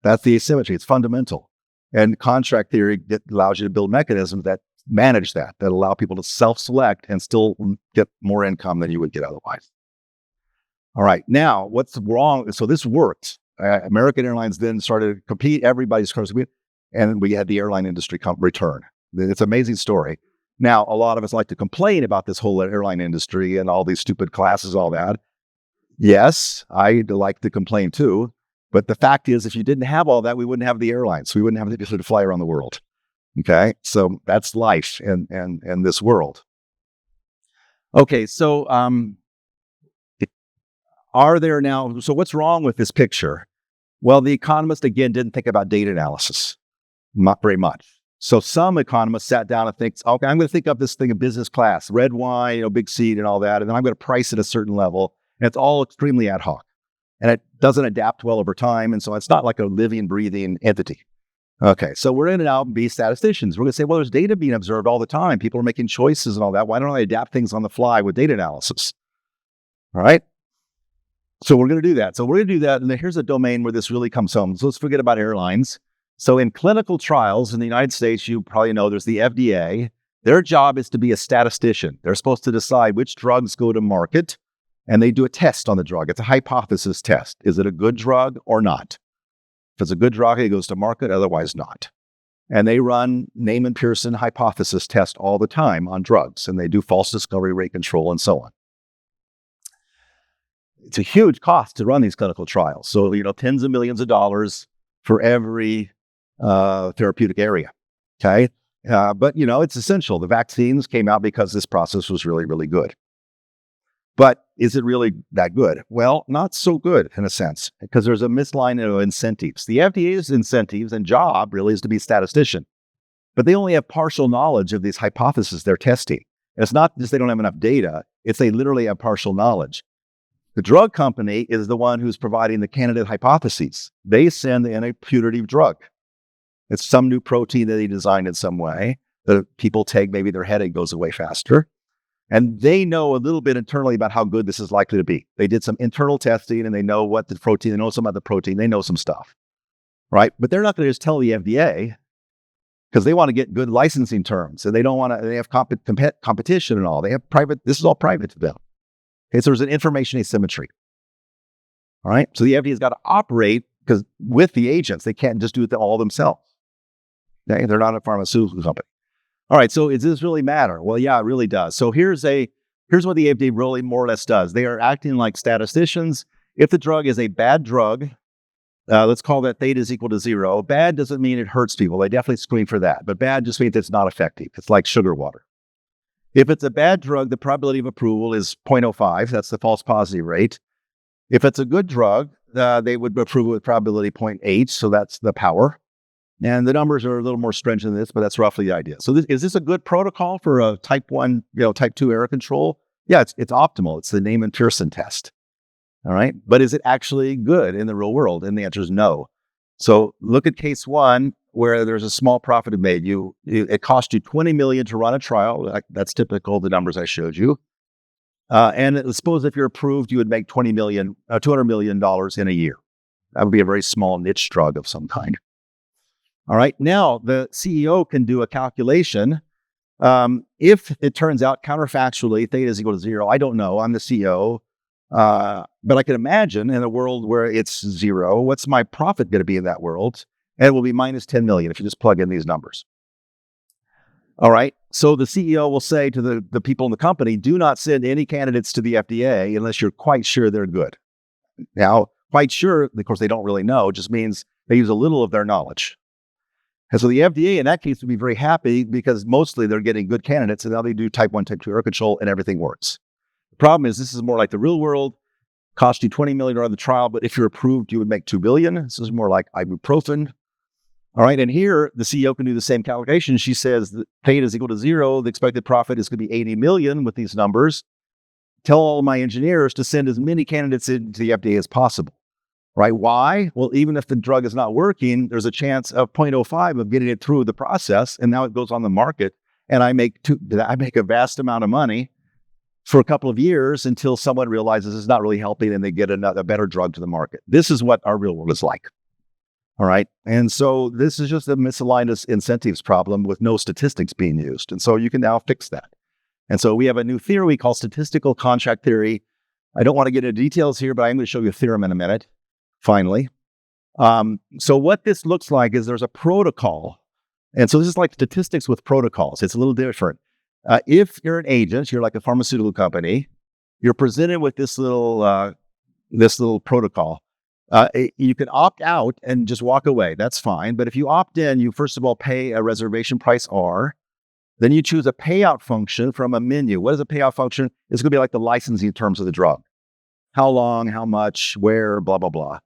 That's the asymmetry. It's fundamental. And contract theory allows you to build mechanisms that manage that allow people to self-select and still get more income than you would get otherwise. All right, now what's wrong? So this worked. American Airlines then started to compete. Everybody's cars compete, and we had the airline industry return. It's an amazing story. Now, a lot of us like to complain about this whole airline industry and all these stupid classes, all that. Yes, I like to complain too. But the fact is, if you didn't have all that, we wouldn't have the airlines. We wouldn't have the ability to fly around the world. Okay, so that's life in this world. Okay, so are there now? So what's wrong with this picture? Well, the economist again didn't think about data analysis, not very much. So some economists sat down and think, okay, I'm going to think of this thing in business class, red wine, big seat, and all that, and then I'm going to price it a certain level. And it's all extremely ad hoc. And it doesn't adapt well over time. And so it's not like a living, breathing entity. Okay, so we're going to now be statisticians. We're going to say, well, there's data being observed all the time. People are making choices and all that. Why don't I adapt things on the fly with data analysis? All right? So we're going to do that. So we're going to do that. And here's a domain where this really comes home. So let's forget about airlines. So in clinical trials in the United States, you probably know there's the FDA. Their job is to be a statistician. They're supposed to decide which drugs go to market. And they do a test on the drug. It's a hypothesis test. Is it a good drug or not? If it's a good drug, it goes to market, otherwise not. And they run Neyman Pearson hypothesis test all the time on drugs, and they do false discovery rate control and so on. It's a huge cost to run these clinical trials. So, tens of millions of dollars for every therapeutic area, okay? But, it's essential. The vaccines came out because this process was really, really good. But is it really that good? Well, not so good in a sense, because there's a misalignment of incentives. The FDA's incentives and job really is to be a statistician, but they only have partial knowledge of these hypotheses they're testing. And it's not just they don't have enough data, it's they literally have partial knowledge. The drug company is the one who's providing the candidate hypotheses. They send in a putative drug. It's some new protein that they designed in some way that people take, maybe their headache goes away faster. And they know a little bit internally about how good this is likely to be. They did some internal testing and they know what the protein, they know some about the protein, they know some stuff, right? But they're not going to just tell the FDA, because they want to get good licensing terms, and they don't want to. They have competition and all. They have private. This is all private to them. Okay, so there's an information asymmetry. All right, so the FDA has got to operate because with the agents, they can't just do it all themselves. Okay, they're not a pharmaceutical company. All right, so does this really matter? Well, yeah, it really does. So here's what the FDA really more or less does. They are acting like statisticians. If the drug is a bad drug, let's call that theta is equal to 0. Bad doesn't mean it hurts people. They definitely screen for that. But bad just means it's not effective. It's like sugar water. If it's a bad drug, the probability of approval is 0.05. That's the false positive rate. If it's a good drug, they would approve it with probability 0.8. So that's the power. And the numbers are a little more stringent than this, but that's roughly the idea. So is this a good protocol for a type 1, type 2 error control? Yeah, it's optimal. It's the Neyman Pearson test. All right. But is it actually good in the real world? And the answer is no. So look at case 1 where there's a small profit made. It cost you $20 million to run a trial. That's typical, the numbers I showed you. And suppose if you're approved, you would make $200 million in a year. That would be a very small niche drug of some kind. All right. Now, the CEO can do a calculation. If it turns out counterfactually, theta is equal to 0, I don't know. I'm the CEO. But I can imagine in a world where it's 0, what's my profit going to be in that world? And it will be minus 10 million if you just plug in these numbers. All right. So the CEO will say to the people in the company, do not send any candidates to the FDA unless you're quite sure they're good. Now, quite sure, of course, they don't really know, just means they use a little of their knowledge. And so the FDA in that case would be very happy because mostly they're getting good candidates and now they do type 1, type 2 error control and everything works. The problem is this is more like the real world, cost you $20 million to run the trial, but if you're approved, you would make $2 billion. This is more like ibuprofen. All right, and here the CEO can do the same calculation. She says that theta is equal to 0. The expected profit is going to be 80 million with these numbers. Tell all of my engineers to send as many candidates into the FDA as possible. Right? Why? Well, even if the drug is not working, there's a chance of 0.05 of getting it through the process, and now it goes on the market, and I make a vast amount of money for a couple of years until someone realizes it's not really helping and they get a better drug to the market. This is what our real world is like. All right. And so this is just a misaligned incentives problem with no statistics being used. And so you can now fix that. And so we have a new theory called statistical contract theory. I don't want to get into details here, but I'm going to show you a theorem in a minute. Finally. So what this looks like is there's a protocol. And so this is like statistics with protocols. It's a little different. If you're an agent, you're like a pharmaceutical company, you're presented with this little protocol. You can opt out and just walk away. That's fine. But if you opt in, you first of all pay a reservation price R. Then you choose a payout function from a menu. What is a payout function? It's going to be like the licensing terms of the drug. How long, how much, where, blah, blah, blah.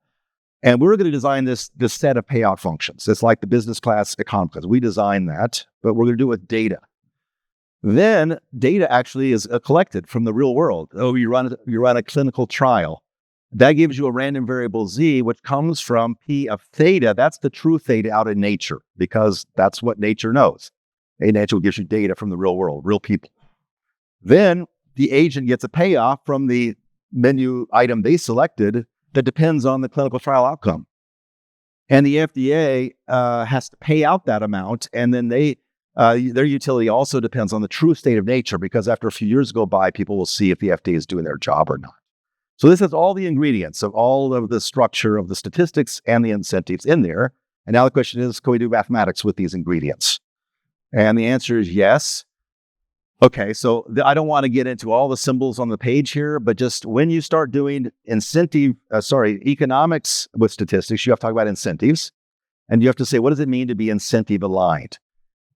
And we're going to design this set of payout functions. It's like the business class economy class. We designed that, but we're going to do it with data. Then data actually is collected from the real world. Oh, you run a clinical trial. That gives you a random variable z, which comes from p of theta. That's the true theta out in nature, because that's what nature knows. Nature gives you data from the real world, real people. Then the agent gets a payoff from the menu item they selected that depends on the clinical trial outcome. And the FDA has to pay out that amount, and then their utility also depends on the true state of nature, because after a few years go by, people will see if the FDA is doing their job or not. So this has all the ingredients of all of the structure of the statistics and the incentives in there. And now the question is, can we do mathematics with these ingredients? And the answer is yes. Okay, so I don't want to get into all the symbols on the page here, but just when you start doing economics with statistics, you have to talk about incentives. And you have to say, what does it mean to be incentive aligned?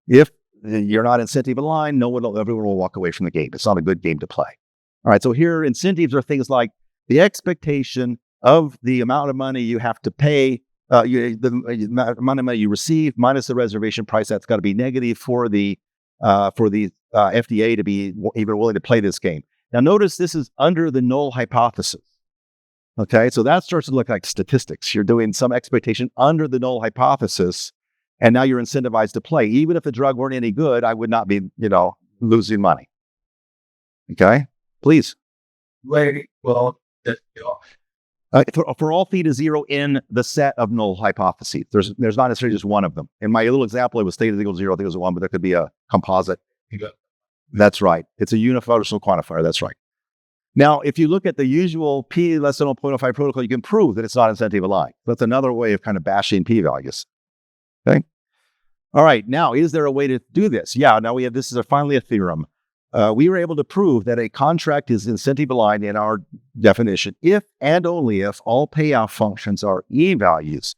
If you're not incentive aligned, everyone will walk away from the game. It's not a good game to play. All right, so here incentives are things like the expectation of the amount of money you have to pay, the amount of money you receive minus the reservation price. That's got to be negative for the FDA to be even willing to play this game. Now, notice this is under the null hypothesis. Okay, so that starts to look like statistics. You're doing some expectation under the null hypothesis, and now you're incentivized to play. Even if the drug weren't any good, I would not be, losing money. Okay, please. Well, For all theta 0 in the set of null hypotheses. There's not necessarily just one of them. In my little example, it was theta equals 0, theta equals 1, but there could be a composite. That's right. It's a universal quantifier. That's right. Now, if you look at the usual p less than 0.05 protocol, you can prove that it's not incentive aligned. That's another way of kind of bashing p-values. Okay. All right. Now, is there a way to do this? Yeah. Now this is finally a theorem. We were able to prove that a contract is incentive aligned in our definition if and only if all payoff functions are e-values.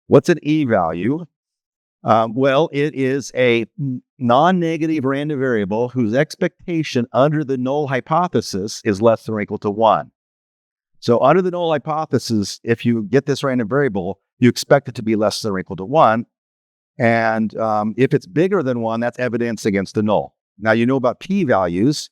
What's an e-value? Well, it is a non-negative random variable whose expectation under the null hypothesis is less than or equal to 1. So under the null hypothesis, if you get this random variable, you expect it to be less than or equal to 1. And if it's bigger than 1, that's evidence against the null. Now, you know about p-values.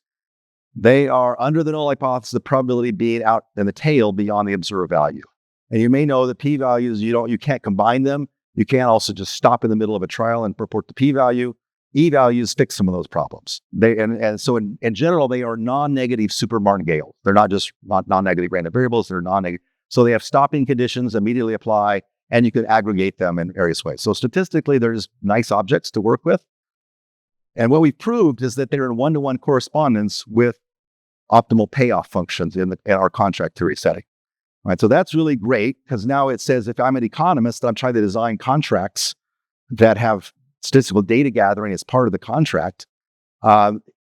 They are under the null hypothesis, the probability being out in the tail beyond the observed value. And you may know that p-values, you can't combine them. You can't also just stop in the middle of a trial and report the p-value. E-values fix some of those problems. So in general, they are non-negative super martingales. They're not just non-negative random variables, they're non-negative. So they have stopping conditions, immediately apply, and you can aggregate them in various ways. So statistically, there's nice objects to work with. And what we've proved is that they're in one-to-one correspondence with optimal payoff functions in our contract theory setting. All right, so that's really great because now it says if I'm an economist and I'm trying to design contracts that have statistical data gathering as part of the contract,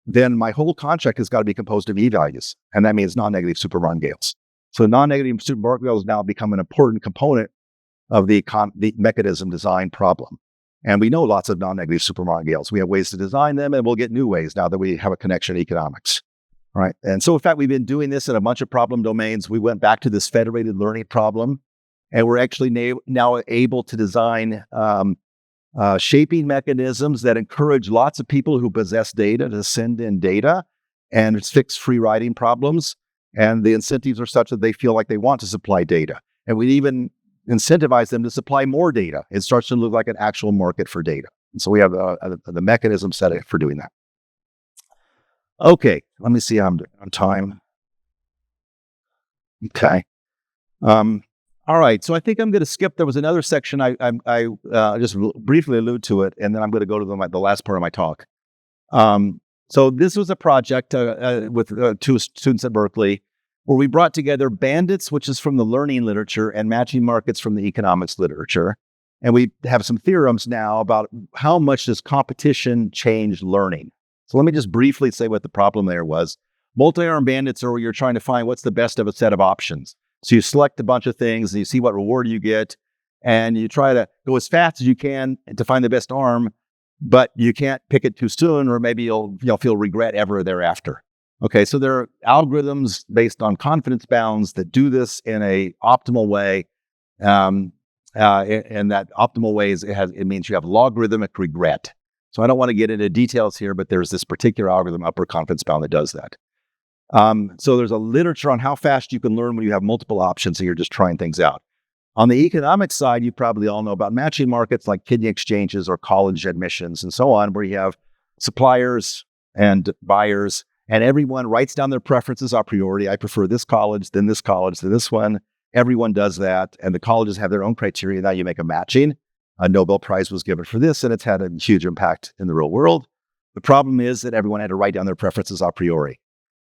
then my whole contract has got to be composed of e-values, and that means non-negative super martingales. So non-negative super martingales now become an important component of the mechanism design problem. And we know lots of non-negative super martingales. We have ways to design them, and we'll get new ways now that we have a connection to economics. All right. And so, in fact, we've been doing this in a bunch of problem domains. We went back to this federated learning problem, and we're actually now able to design shaping mechanisms that encourage lots of people who possess data to send in data and fix free riding problems. And the incentives are such that they feel like they want to supply data. And we even incentivize them to supply more data. It starts to look like an actual market for data. And so we have the mechanism set for doing that. Okay, let me see how I'm doing on time. Okay. All right, so I think I'm going to skip. There was another section I just briefly allude to it, and then I'm going to go to the last part of my talk. So this was a project with 2 students at Berkeley, where we brought together bandits, which is from the learning literature, and matching markets from the economics literature. And we have some theorems now about how much does competition change learning. So let me just briefly say what the problem there was. Multi-arm bandits are where you're trying to find what's the best of a set of options. So you select a bunch of things, and you see what reward you get, and you try to go as fast as you can to find the best arm, but you can't pick it too soon, or maybe you'll feel regret ever thereafter. Okay, so there are algorithms based on confidence bounds that do this in a optimal way, and that optimal way it means you have logarithmic regret. So I don't want to get into details here, but there's this particular algorithm, upper confidence bound, that does that. So there's a literature on how fast you can learn when you have multiple options and you're just trying things out. On the economic side, you probably all know about matching markets like kidney exchanges or college admissions and so on, where you have suppliers and buyers, and everyone writes down their preferences a priori. I prefer this college, then this college, then this one. Everyone does that, and the colleges have their own criteria. Now you make a matching. A Nobel Prize was given for this, and it's had a huge impact in the real world. The problem is that everyone had to write down their preferences a priori.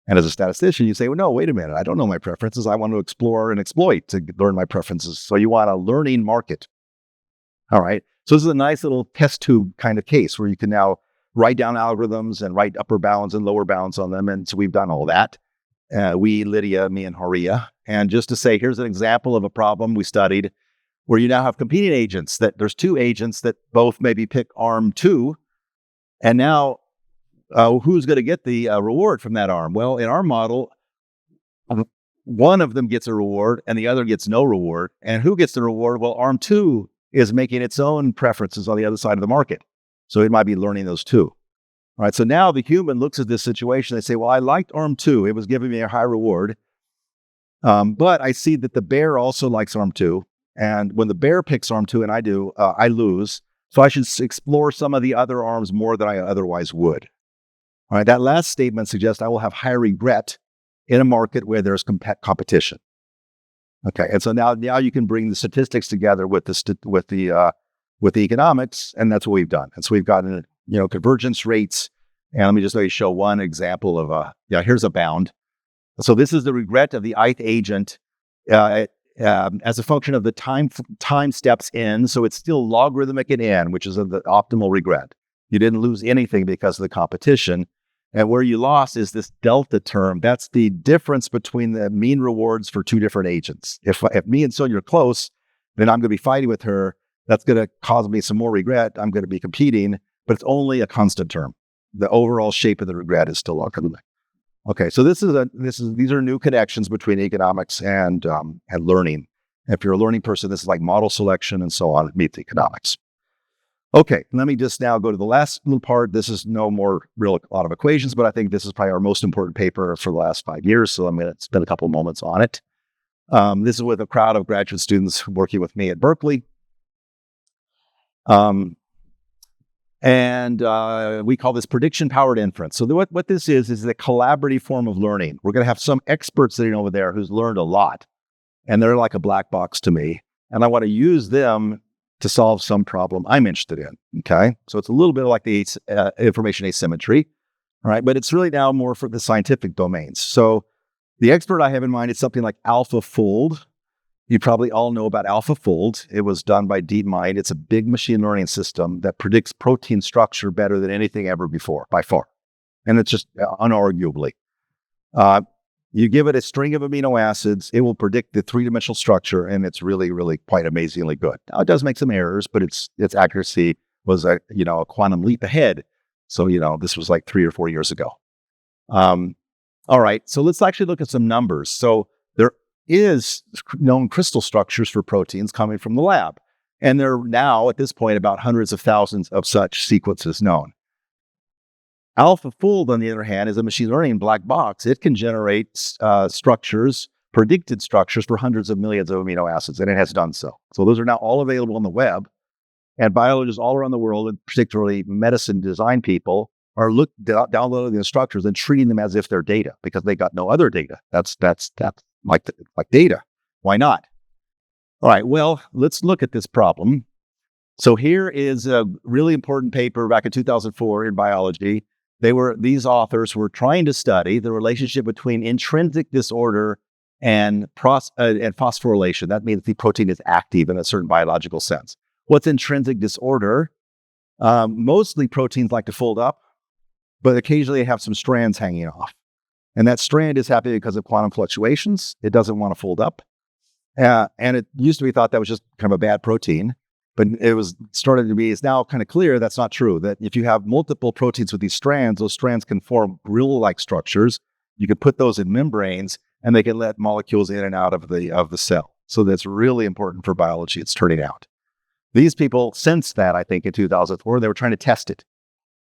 And as a statistician, you say, well, no, wait a minute. I don't know my preferences. I want to explore and exploit to learn my preferences. So you want a learning market. All right. So this is a nice little test tube kind of case where you can now write down algorithms and write upper bounds and lower bounds on them. And so we've done all that. We, Lydia, me, and Horia. And just to say, here's an example of a problem we studied where you now have competing agents, that there's 2 agents that both maybe pick arm 2. And now who's going to get the reward from that arm? Well, in our model, one of them gets a reward and the other gets no reward. And who gets the reward? Well, arm 2 is making its own preferences on the other side of the market. So it might be learning those 2. All right. So now the human looks at this situation. They say, well, I liked arm 2. It was giving me a high reward. But I see that the bear also likes arm 2. And when the bear picks arm 2 and I do, I lose. So I should explore some of the other arms more than I otherwise would. All right, that last statement suggests I will have high regret in a market where there's competition. Okay, and so now you can bring the statistics together with the economics, and that's what we've done. And so we've gotten convergence rates. And let me just show one example of here's a bound. So this is the regret of the ith agent as a function of the time steps in. So it's still logarithmic in n, which is the optimal regret. You didn't lose anything because of the competition. And where you lost is this delta term. That's the difference between the mean rewards for two different agents. If me and Sonia are close, then I'm going to be fighting with her. That's going to cause me some more regret. I'm going to be competing, but it's only a constant term. The overall shape of the regret is still logarithmic. Okay, so these are new connections between economics and learning. If you're a learning person, this is like model selection and so on. It meets economics. Okay, let me just now go to the last little part. This is no more a lot of equations, but I think this is probably our most important paper for the last 5 years. So I'm going to spend a couple of moments on it. This is with a crowd of graduate students working with me at Berkeley. We call this prediction-powered inference. So what this is a collaborative form of learning. We're going to have some experts sitting over there who's learned a lot, and they're like a black box to me. And I want to use them to solve some problem I'm interested in, okay? So it's a little bit like the information asymmetry, all right? But it's really now more for the scientific domains. So the expert I have in mind is something like AlphaFold. You probably all know about AlphaFold. It was done by DeepMind. It's a big machine learning system that predicts protein structure better than anything ever before, by far. And it's just unarguably. You give it a string of amino acids, it will predict the three-dimensional structure, and it's really, really quite amazingly good. Now, it does make some errors, but its accuracy was a quantum leap ahead. So, this was like 3 or 4 years ago. All right, so let's actually look at some numbers. So there is known crystal structures for proteins coming from the lab. And there are now, at this point, about hundreds of thousands of such sequences known. AlphaFold, on the other hand, is a machine learning black box. It can generate structures, predicted structures for hundreds of millions of amino acids, and it has done so. So those are now all available on the web, and biologists all around the world, and particularly medicine design people, are downloading the structures and treating them as if they're data because they got no other data. That's like data. Why not? All right, well, let's look at this problem. So here is a really important paper back in 2004 in biology. These authors were trying to study the relationship between intrinsic disorder and phosphorylation. That means the protein is active in a certain biological sense. What's intrinsic disorder? Mostly proteins like to fold up, but occasionally they have some strands hanging off. And that strand is happening because of quantum fluctuations. It doesn't want to fold up. And it used to be thought that was just kind of a bad protein. But it's now kind of clear that's not true, that if you have multiple proteins with these strands, those strands can form grill-like structures. You can put those in membranes, and they can let molecules in and out of the cell. So that's really important for biology, it's turning out. These people sensed that, I think, in 2004. They were trying to test it.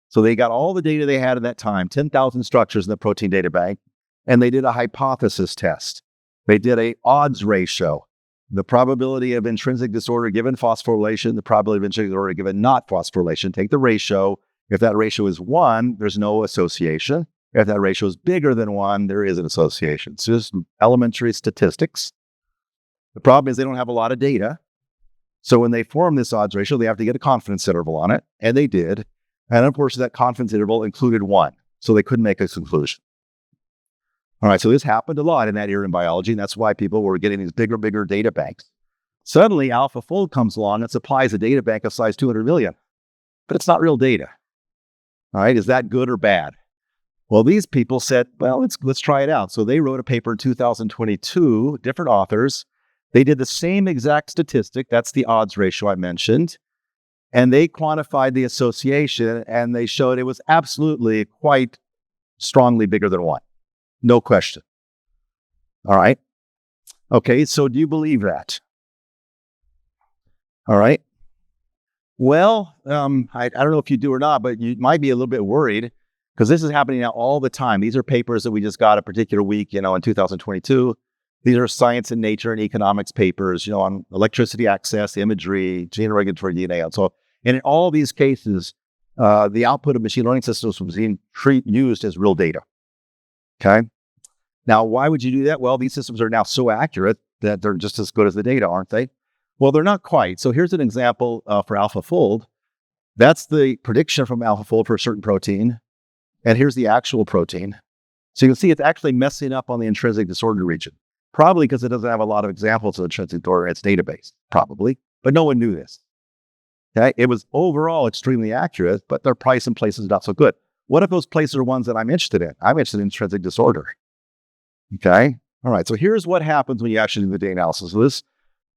So they got all the data they had at that time, 10,000 structures in the protein data bank, and they did a hypothesis test. They did an odds ratio. The probability of intrinsic disorder given phosphorylation, the probability of intrinsic disorder given not phosphorylation. Take the ratio. If that ratio is 1, there's no association. If that ratio is bigger than 1, there is an association. It's just elementary statistics. The problem is they don't have a lot of data. So when they form this odds ratio, they have to get a confidence interval on it, and they did. And unfortunately, that confidence interval included 1, so they couldn't make a conclusion. All right, so this happened a lot in that era in biology, and that's why people were getting these bigger data banks. Suddenly, AlphaFold comes along and supplies a data bank of size 200 million, but it's not real data. All right, is that good or bad? Well, these people said, well, let's try it out. So they wrote a paper in 2022, different authors. They did the same exact statistic, that's the odds ratio I mentioned, and they quantified the association, and they showed it was absolutely quite strongly bigger than 1. No question. All right. Okay, so do you believe that? All right. Well, I don't know if you do or not, but you might be a little bit worried because this is happening now all the time. These are papers that we just got a particular week, in 2022. These are science and nature and economics papers, on electricity access, imagery, gene regulatory DNA. And so, and in all these cases, the output of machine learning systems was being used as real data. Okay. Now, why would you do that? Well, these systems are now so accurate that they're just as good as the data, aren't they? Well, they're not quite. So here's an example for AlphaFold. That's the prediction from AlphaFold for a certain protein. And here's the actual protein. So you can see it's actually messing up on the intrinsic disorder region. Probably because it doesn't have a lot of examples of intrinsic disorder in its database, probably. But no one knew this. Okay, it was overall extremely accurate, but their price in places not so good. What if those places are ones that I'm interested in? I'm interested in intrinsic disorder. Okay, all right. So here's what happens when you actually do the data analysis. So this,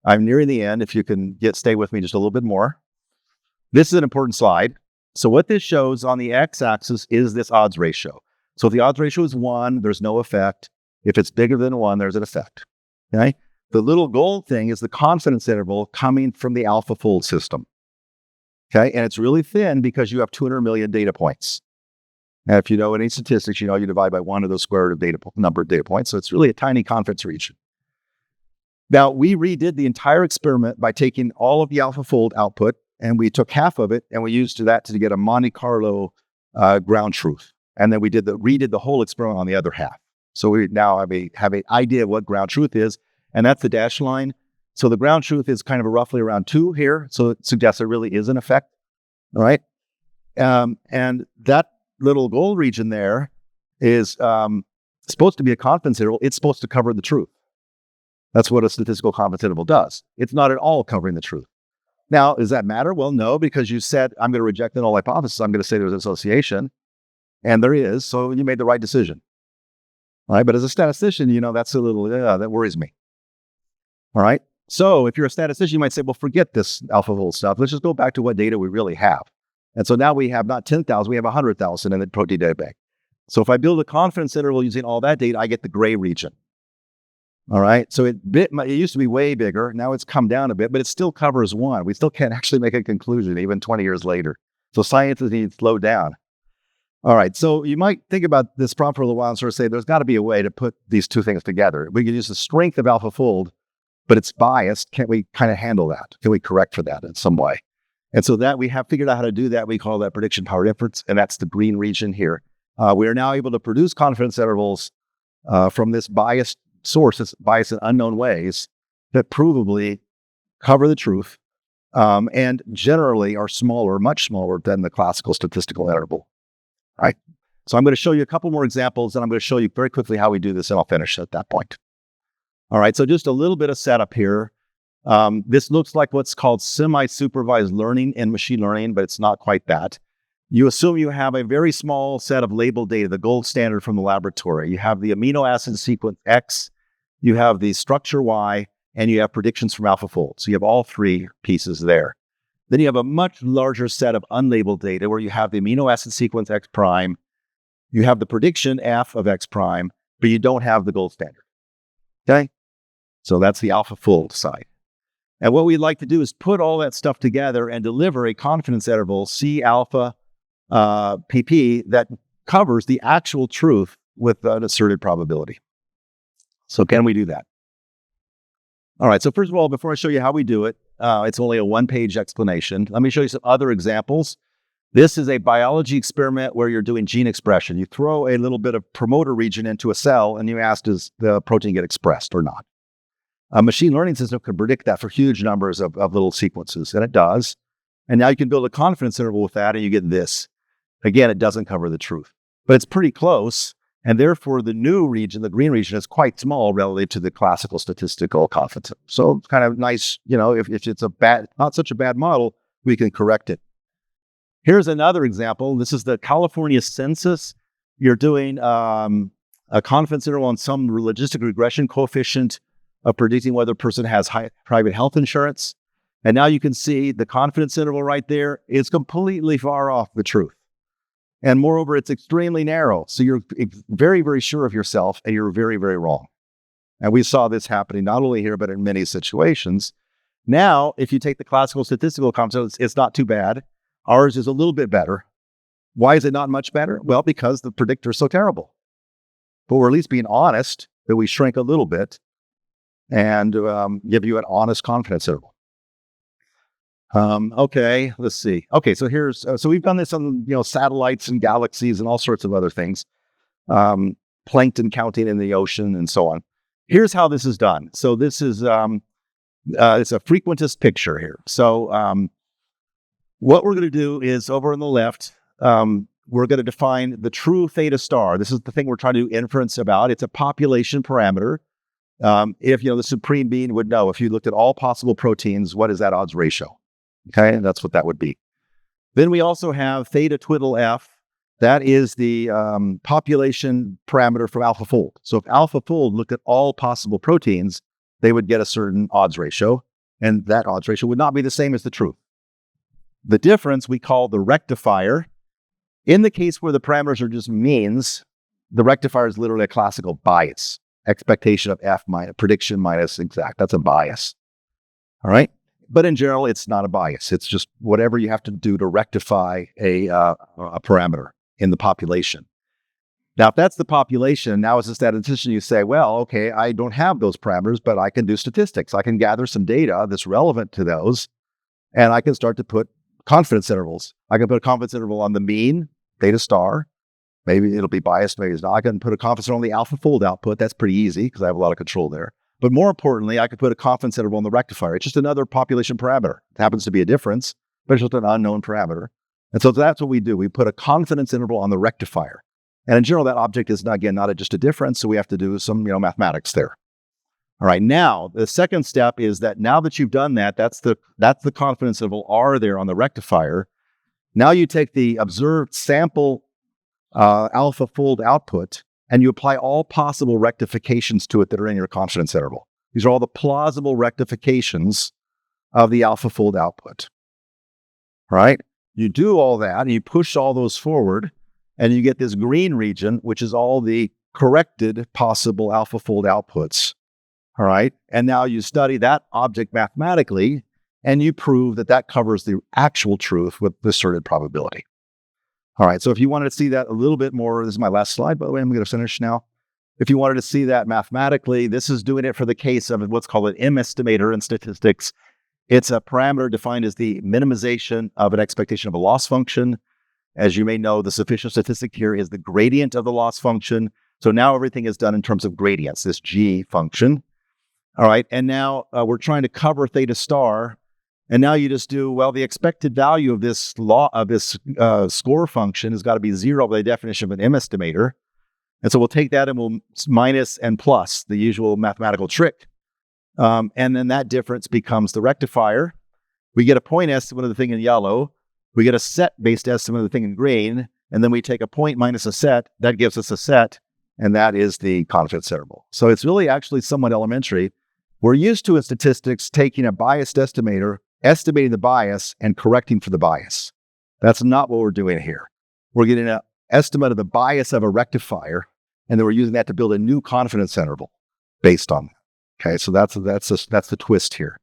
I'm nearing the end. If you can stay with me just a little bit more. This is an important slide. So what this shows on the x-axis is this odds ratio. So if the odds ratio is 1, there's no effect. If it's bigger than 1, there's an effect. Okay, the little gold thing is the confidence interval coming from the AlphaFold system. Okay, and it's really thin because you have 200 million data points. And if you know any statistics, you know you divide by 1 of the square root of number of data points. So it's really a tiny confidence region. Now, we redid the entire experiment by taking all of the AlphaFold output, and we took half of it, and we used that to get a Monte Carlo ground truth. And then we redid the whole experiment on the other half. So we now have an idea of what ground truth is, and that's the dashed line. So the ground truth is kind of roughly around 2 here. So it suggests there really is an effect. All right. And that little gold region there is supposed to be a confidence interval. It's supposed to cover the truth. That's what a statistical confidence interval does. It's not at all covering the truth. Now, does that matter? Well, no, because you said, I'm going to reject the null hypothesis. I'm going to say there's an association. And there is. So you made the right decision. All right. But as a statistician, that's a little, that worries me. All right. So if you're a statistician, you might say, well, forget this AlphaFold stuff. Let's just go back to what data we really have. And so now we have not 10,000, we have 100,000 in the protein data bank. So if I build a confidence interval using all that data, I get the gray region. All right. So it used to be way bigger. Now it's come down a bit, but it still covers 1. We still can't actually make a conclusion even 20 years later. So science needs to slow down. All right. So you might think about this problem for a little while and sort of say, there's got to be a way to put these two things together. We can use the strength of AlphaFold, but it's biased. Can't we kind of handle that? Can we correct for that in some way? And so that we have figured out how to do that. We call that prediction powered inference, and that's the green region here. We are now able to produce confidence intervals from this biased source, that's biased in unknown ways, that provably cover the truth and generally are smaller, much smaller than the classical statistical interval. Right? So I'm going to show you a couple more examples, and I'm going to show you very quickly how we do this, and I'll finish at that point. All right, so just a little bit of setup here. This looks like what's called semi-supervised learning in machine learning, but it's not quite that. You assume you have a very small set of labeled data, the gold standard from the laboratory. You have the amino acid sequence X, you have the structure Y, and you have predictions from AlphaFold. So you have all 3 pieces there. Then you have a much larger set of unlabeled data where you have the amino acid sequence X prime, you have the prediction F of X prime, but you don't have the gold standard. Okay? So that's the AlphaFold side. And what we'd like to do is put all that stuff together and deliver a confidence interval, C alpha PP, that covers the actual truth with an asserted probability. So can we do that? All right, so first of all, before I show you how we do it, it's only a 1-page explanation. Let me show you some other examples. This is a biology experiment where you're doing gene expression. You throw a little bit of promoter region into a cell and you ask, does the protein get expressed or not? A machine learning system can predict that for huge numbers of little sequences, and it does. And now you can build a confidence interval with that, and you get this. Again, it doesn't cover the truth, but it's pretty close. And therefore, the new region, the green region, is quite small relative to the classical statistical confidence. So it's kind of nice, if it's not such a bad model, we can correct it. Here's another example. This is the California census. You're doing a confidence interval on some logistic regression coefficient of predicting whether a person has private health insurance. And now you can see the confidence interval right there is completely far off the truth. And moreover, it's extremely narrow. So you're very, very sure of yourself, and you're very, very wrong. And we saw this happening not only here, but in many situations. Now, if you take the classical statistical confidence, it's not too bad. Ours is a little bit better. Why is it not much better? Well, because the predictor is so terrible. But we're at least being honest that we shrink a little bit and give you an honest confidence interval. Okay, let's see. Okay, so so we've done this on satellites and galaxies and all sorts of other things, plankton counting in the ocean and so on. here's how this is done. So this is it's a frequentist picture here. So what we're going to do is over on the left, we're going to define the true theta star. This is the thing we're trying to do inference about. It's a population parameter. If the supreme being would know, if you looked at all possible proteins, what is that odds ratio? Okay, and that's what that would be. Then we also have theta twiddle f. That is the population parameter from AlphaFold. So if AlphaFold looked at all possible proteins, they would get a certain odds ratio, and that odds ratio would not be the same as the truth. The difference we call the rectifier. In the case where the parameters are just means, the rectifier is literally a classical bias. Expectation of f minus prediction minus exact. That's a bias. All right. But in general, it's not a bias. It's just whatever you have to do to rectify a parameter in the population. Now, if that's the population, now as a statistician, you say, well, okay, I don't have those parameters, but I can do statistics. I can gather some data that's relevant to those, and I can start to put confidence intervals. I can put a confidence interval on the mean, theta star. Maybe it'll be biased, maybe it's not. I can put a confidence interval on the AlphaFold output. That's pretty easy because I have a lot of control there. But more importantly, I could put a confidence interval on the rectifier. It's just another population parameter. It happens to be a difference, but it's just an unknown parameter. And so that's what we do. We put a confidence interval on the rectifier. And in general, that object is, again, not just a difference, so we have to do some mathematics there. All right, now, the second step is that now that you've done that, that's the confidence interval R there on the rectifier. Now you take the observed sample AlphaFold output, and you apply all possible rectifications to it that are in your confidence interval. These are all the plausible rectifications of the AlphaFold output. All right? You do all that, and you push all those forward, and you get this green region, which is all the corrected possible AlphaFold outputs. All right? And now you study that object mathematically, and you prove that that covers the actual truth with the asserted probability. All right, so if you wanted to see that a little bit more, this is my last slide, by the way, I'm going to finish now. If you wanted to see that mathematically, this is doing it for the case of what's called an M estimator in statistics. It's a parameter defined as the minimization of an expectation of a loss function. As you may know, the sufficient statistic here is the gradient of the loss function. So now everything is done in terms of gradients, this G function. All right, and now we're trying to cover theta star. And now you just do, well, the expected value of this score function has got to be 0 by the definition of an M estimator. And so we'll take that and we'll minus and plus, the usual mathematical trick. And then that difference becomes the rectifier. We get a point estimate of the thing in yellow. We get a set-based estimate of the thing in green. And then we take a point minus a set. That gives us a set. And that is the confidence interval. So it's really actually somewhat elementary. We're used to in statistics taking a biased estimator, estimating the bias, and correcting for the bias. That's not what we're doing here. We're getting an estimate of the bias of a rectifier, and then we're using that to build a new confidence interval based on that. Okay, so that's the twist here.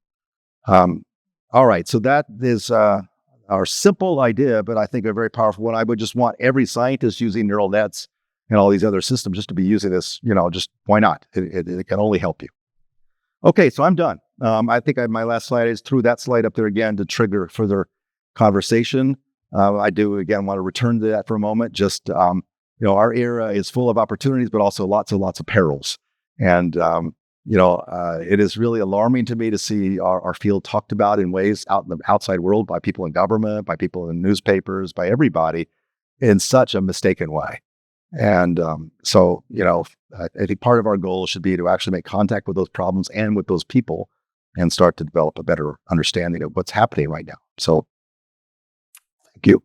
All right, so that is our simple idea, but I think a very powerful one. I would just want every scientist using neural nets and all these other systems just to be using this. Just why not? It can only help you. Okay, so I'm done. I think my last slide is threw that slide up there again to trigger further conversation. I do, again, want to return to that for a moment. Just, our era is full of opportunities, but also lots of perils. And, it is really alarming to me to see our field talked about in ways out in the outside world by people in government, by people in newspapers, by everybody in such a mistaken way. And I think part of our goal should be to actually make contact with those problems and with those people and start to develop a better understanding of what's happening right now. So, thank you.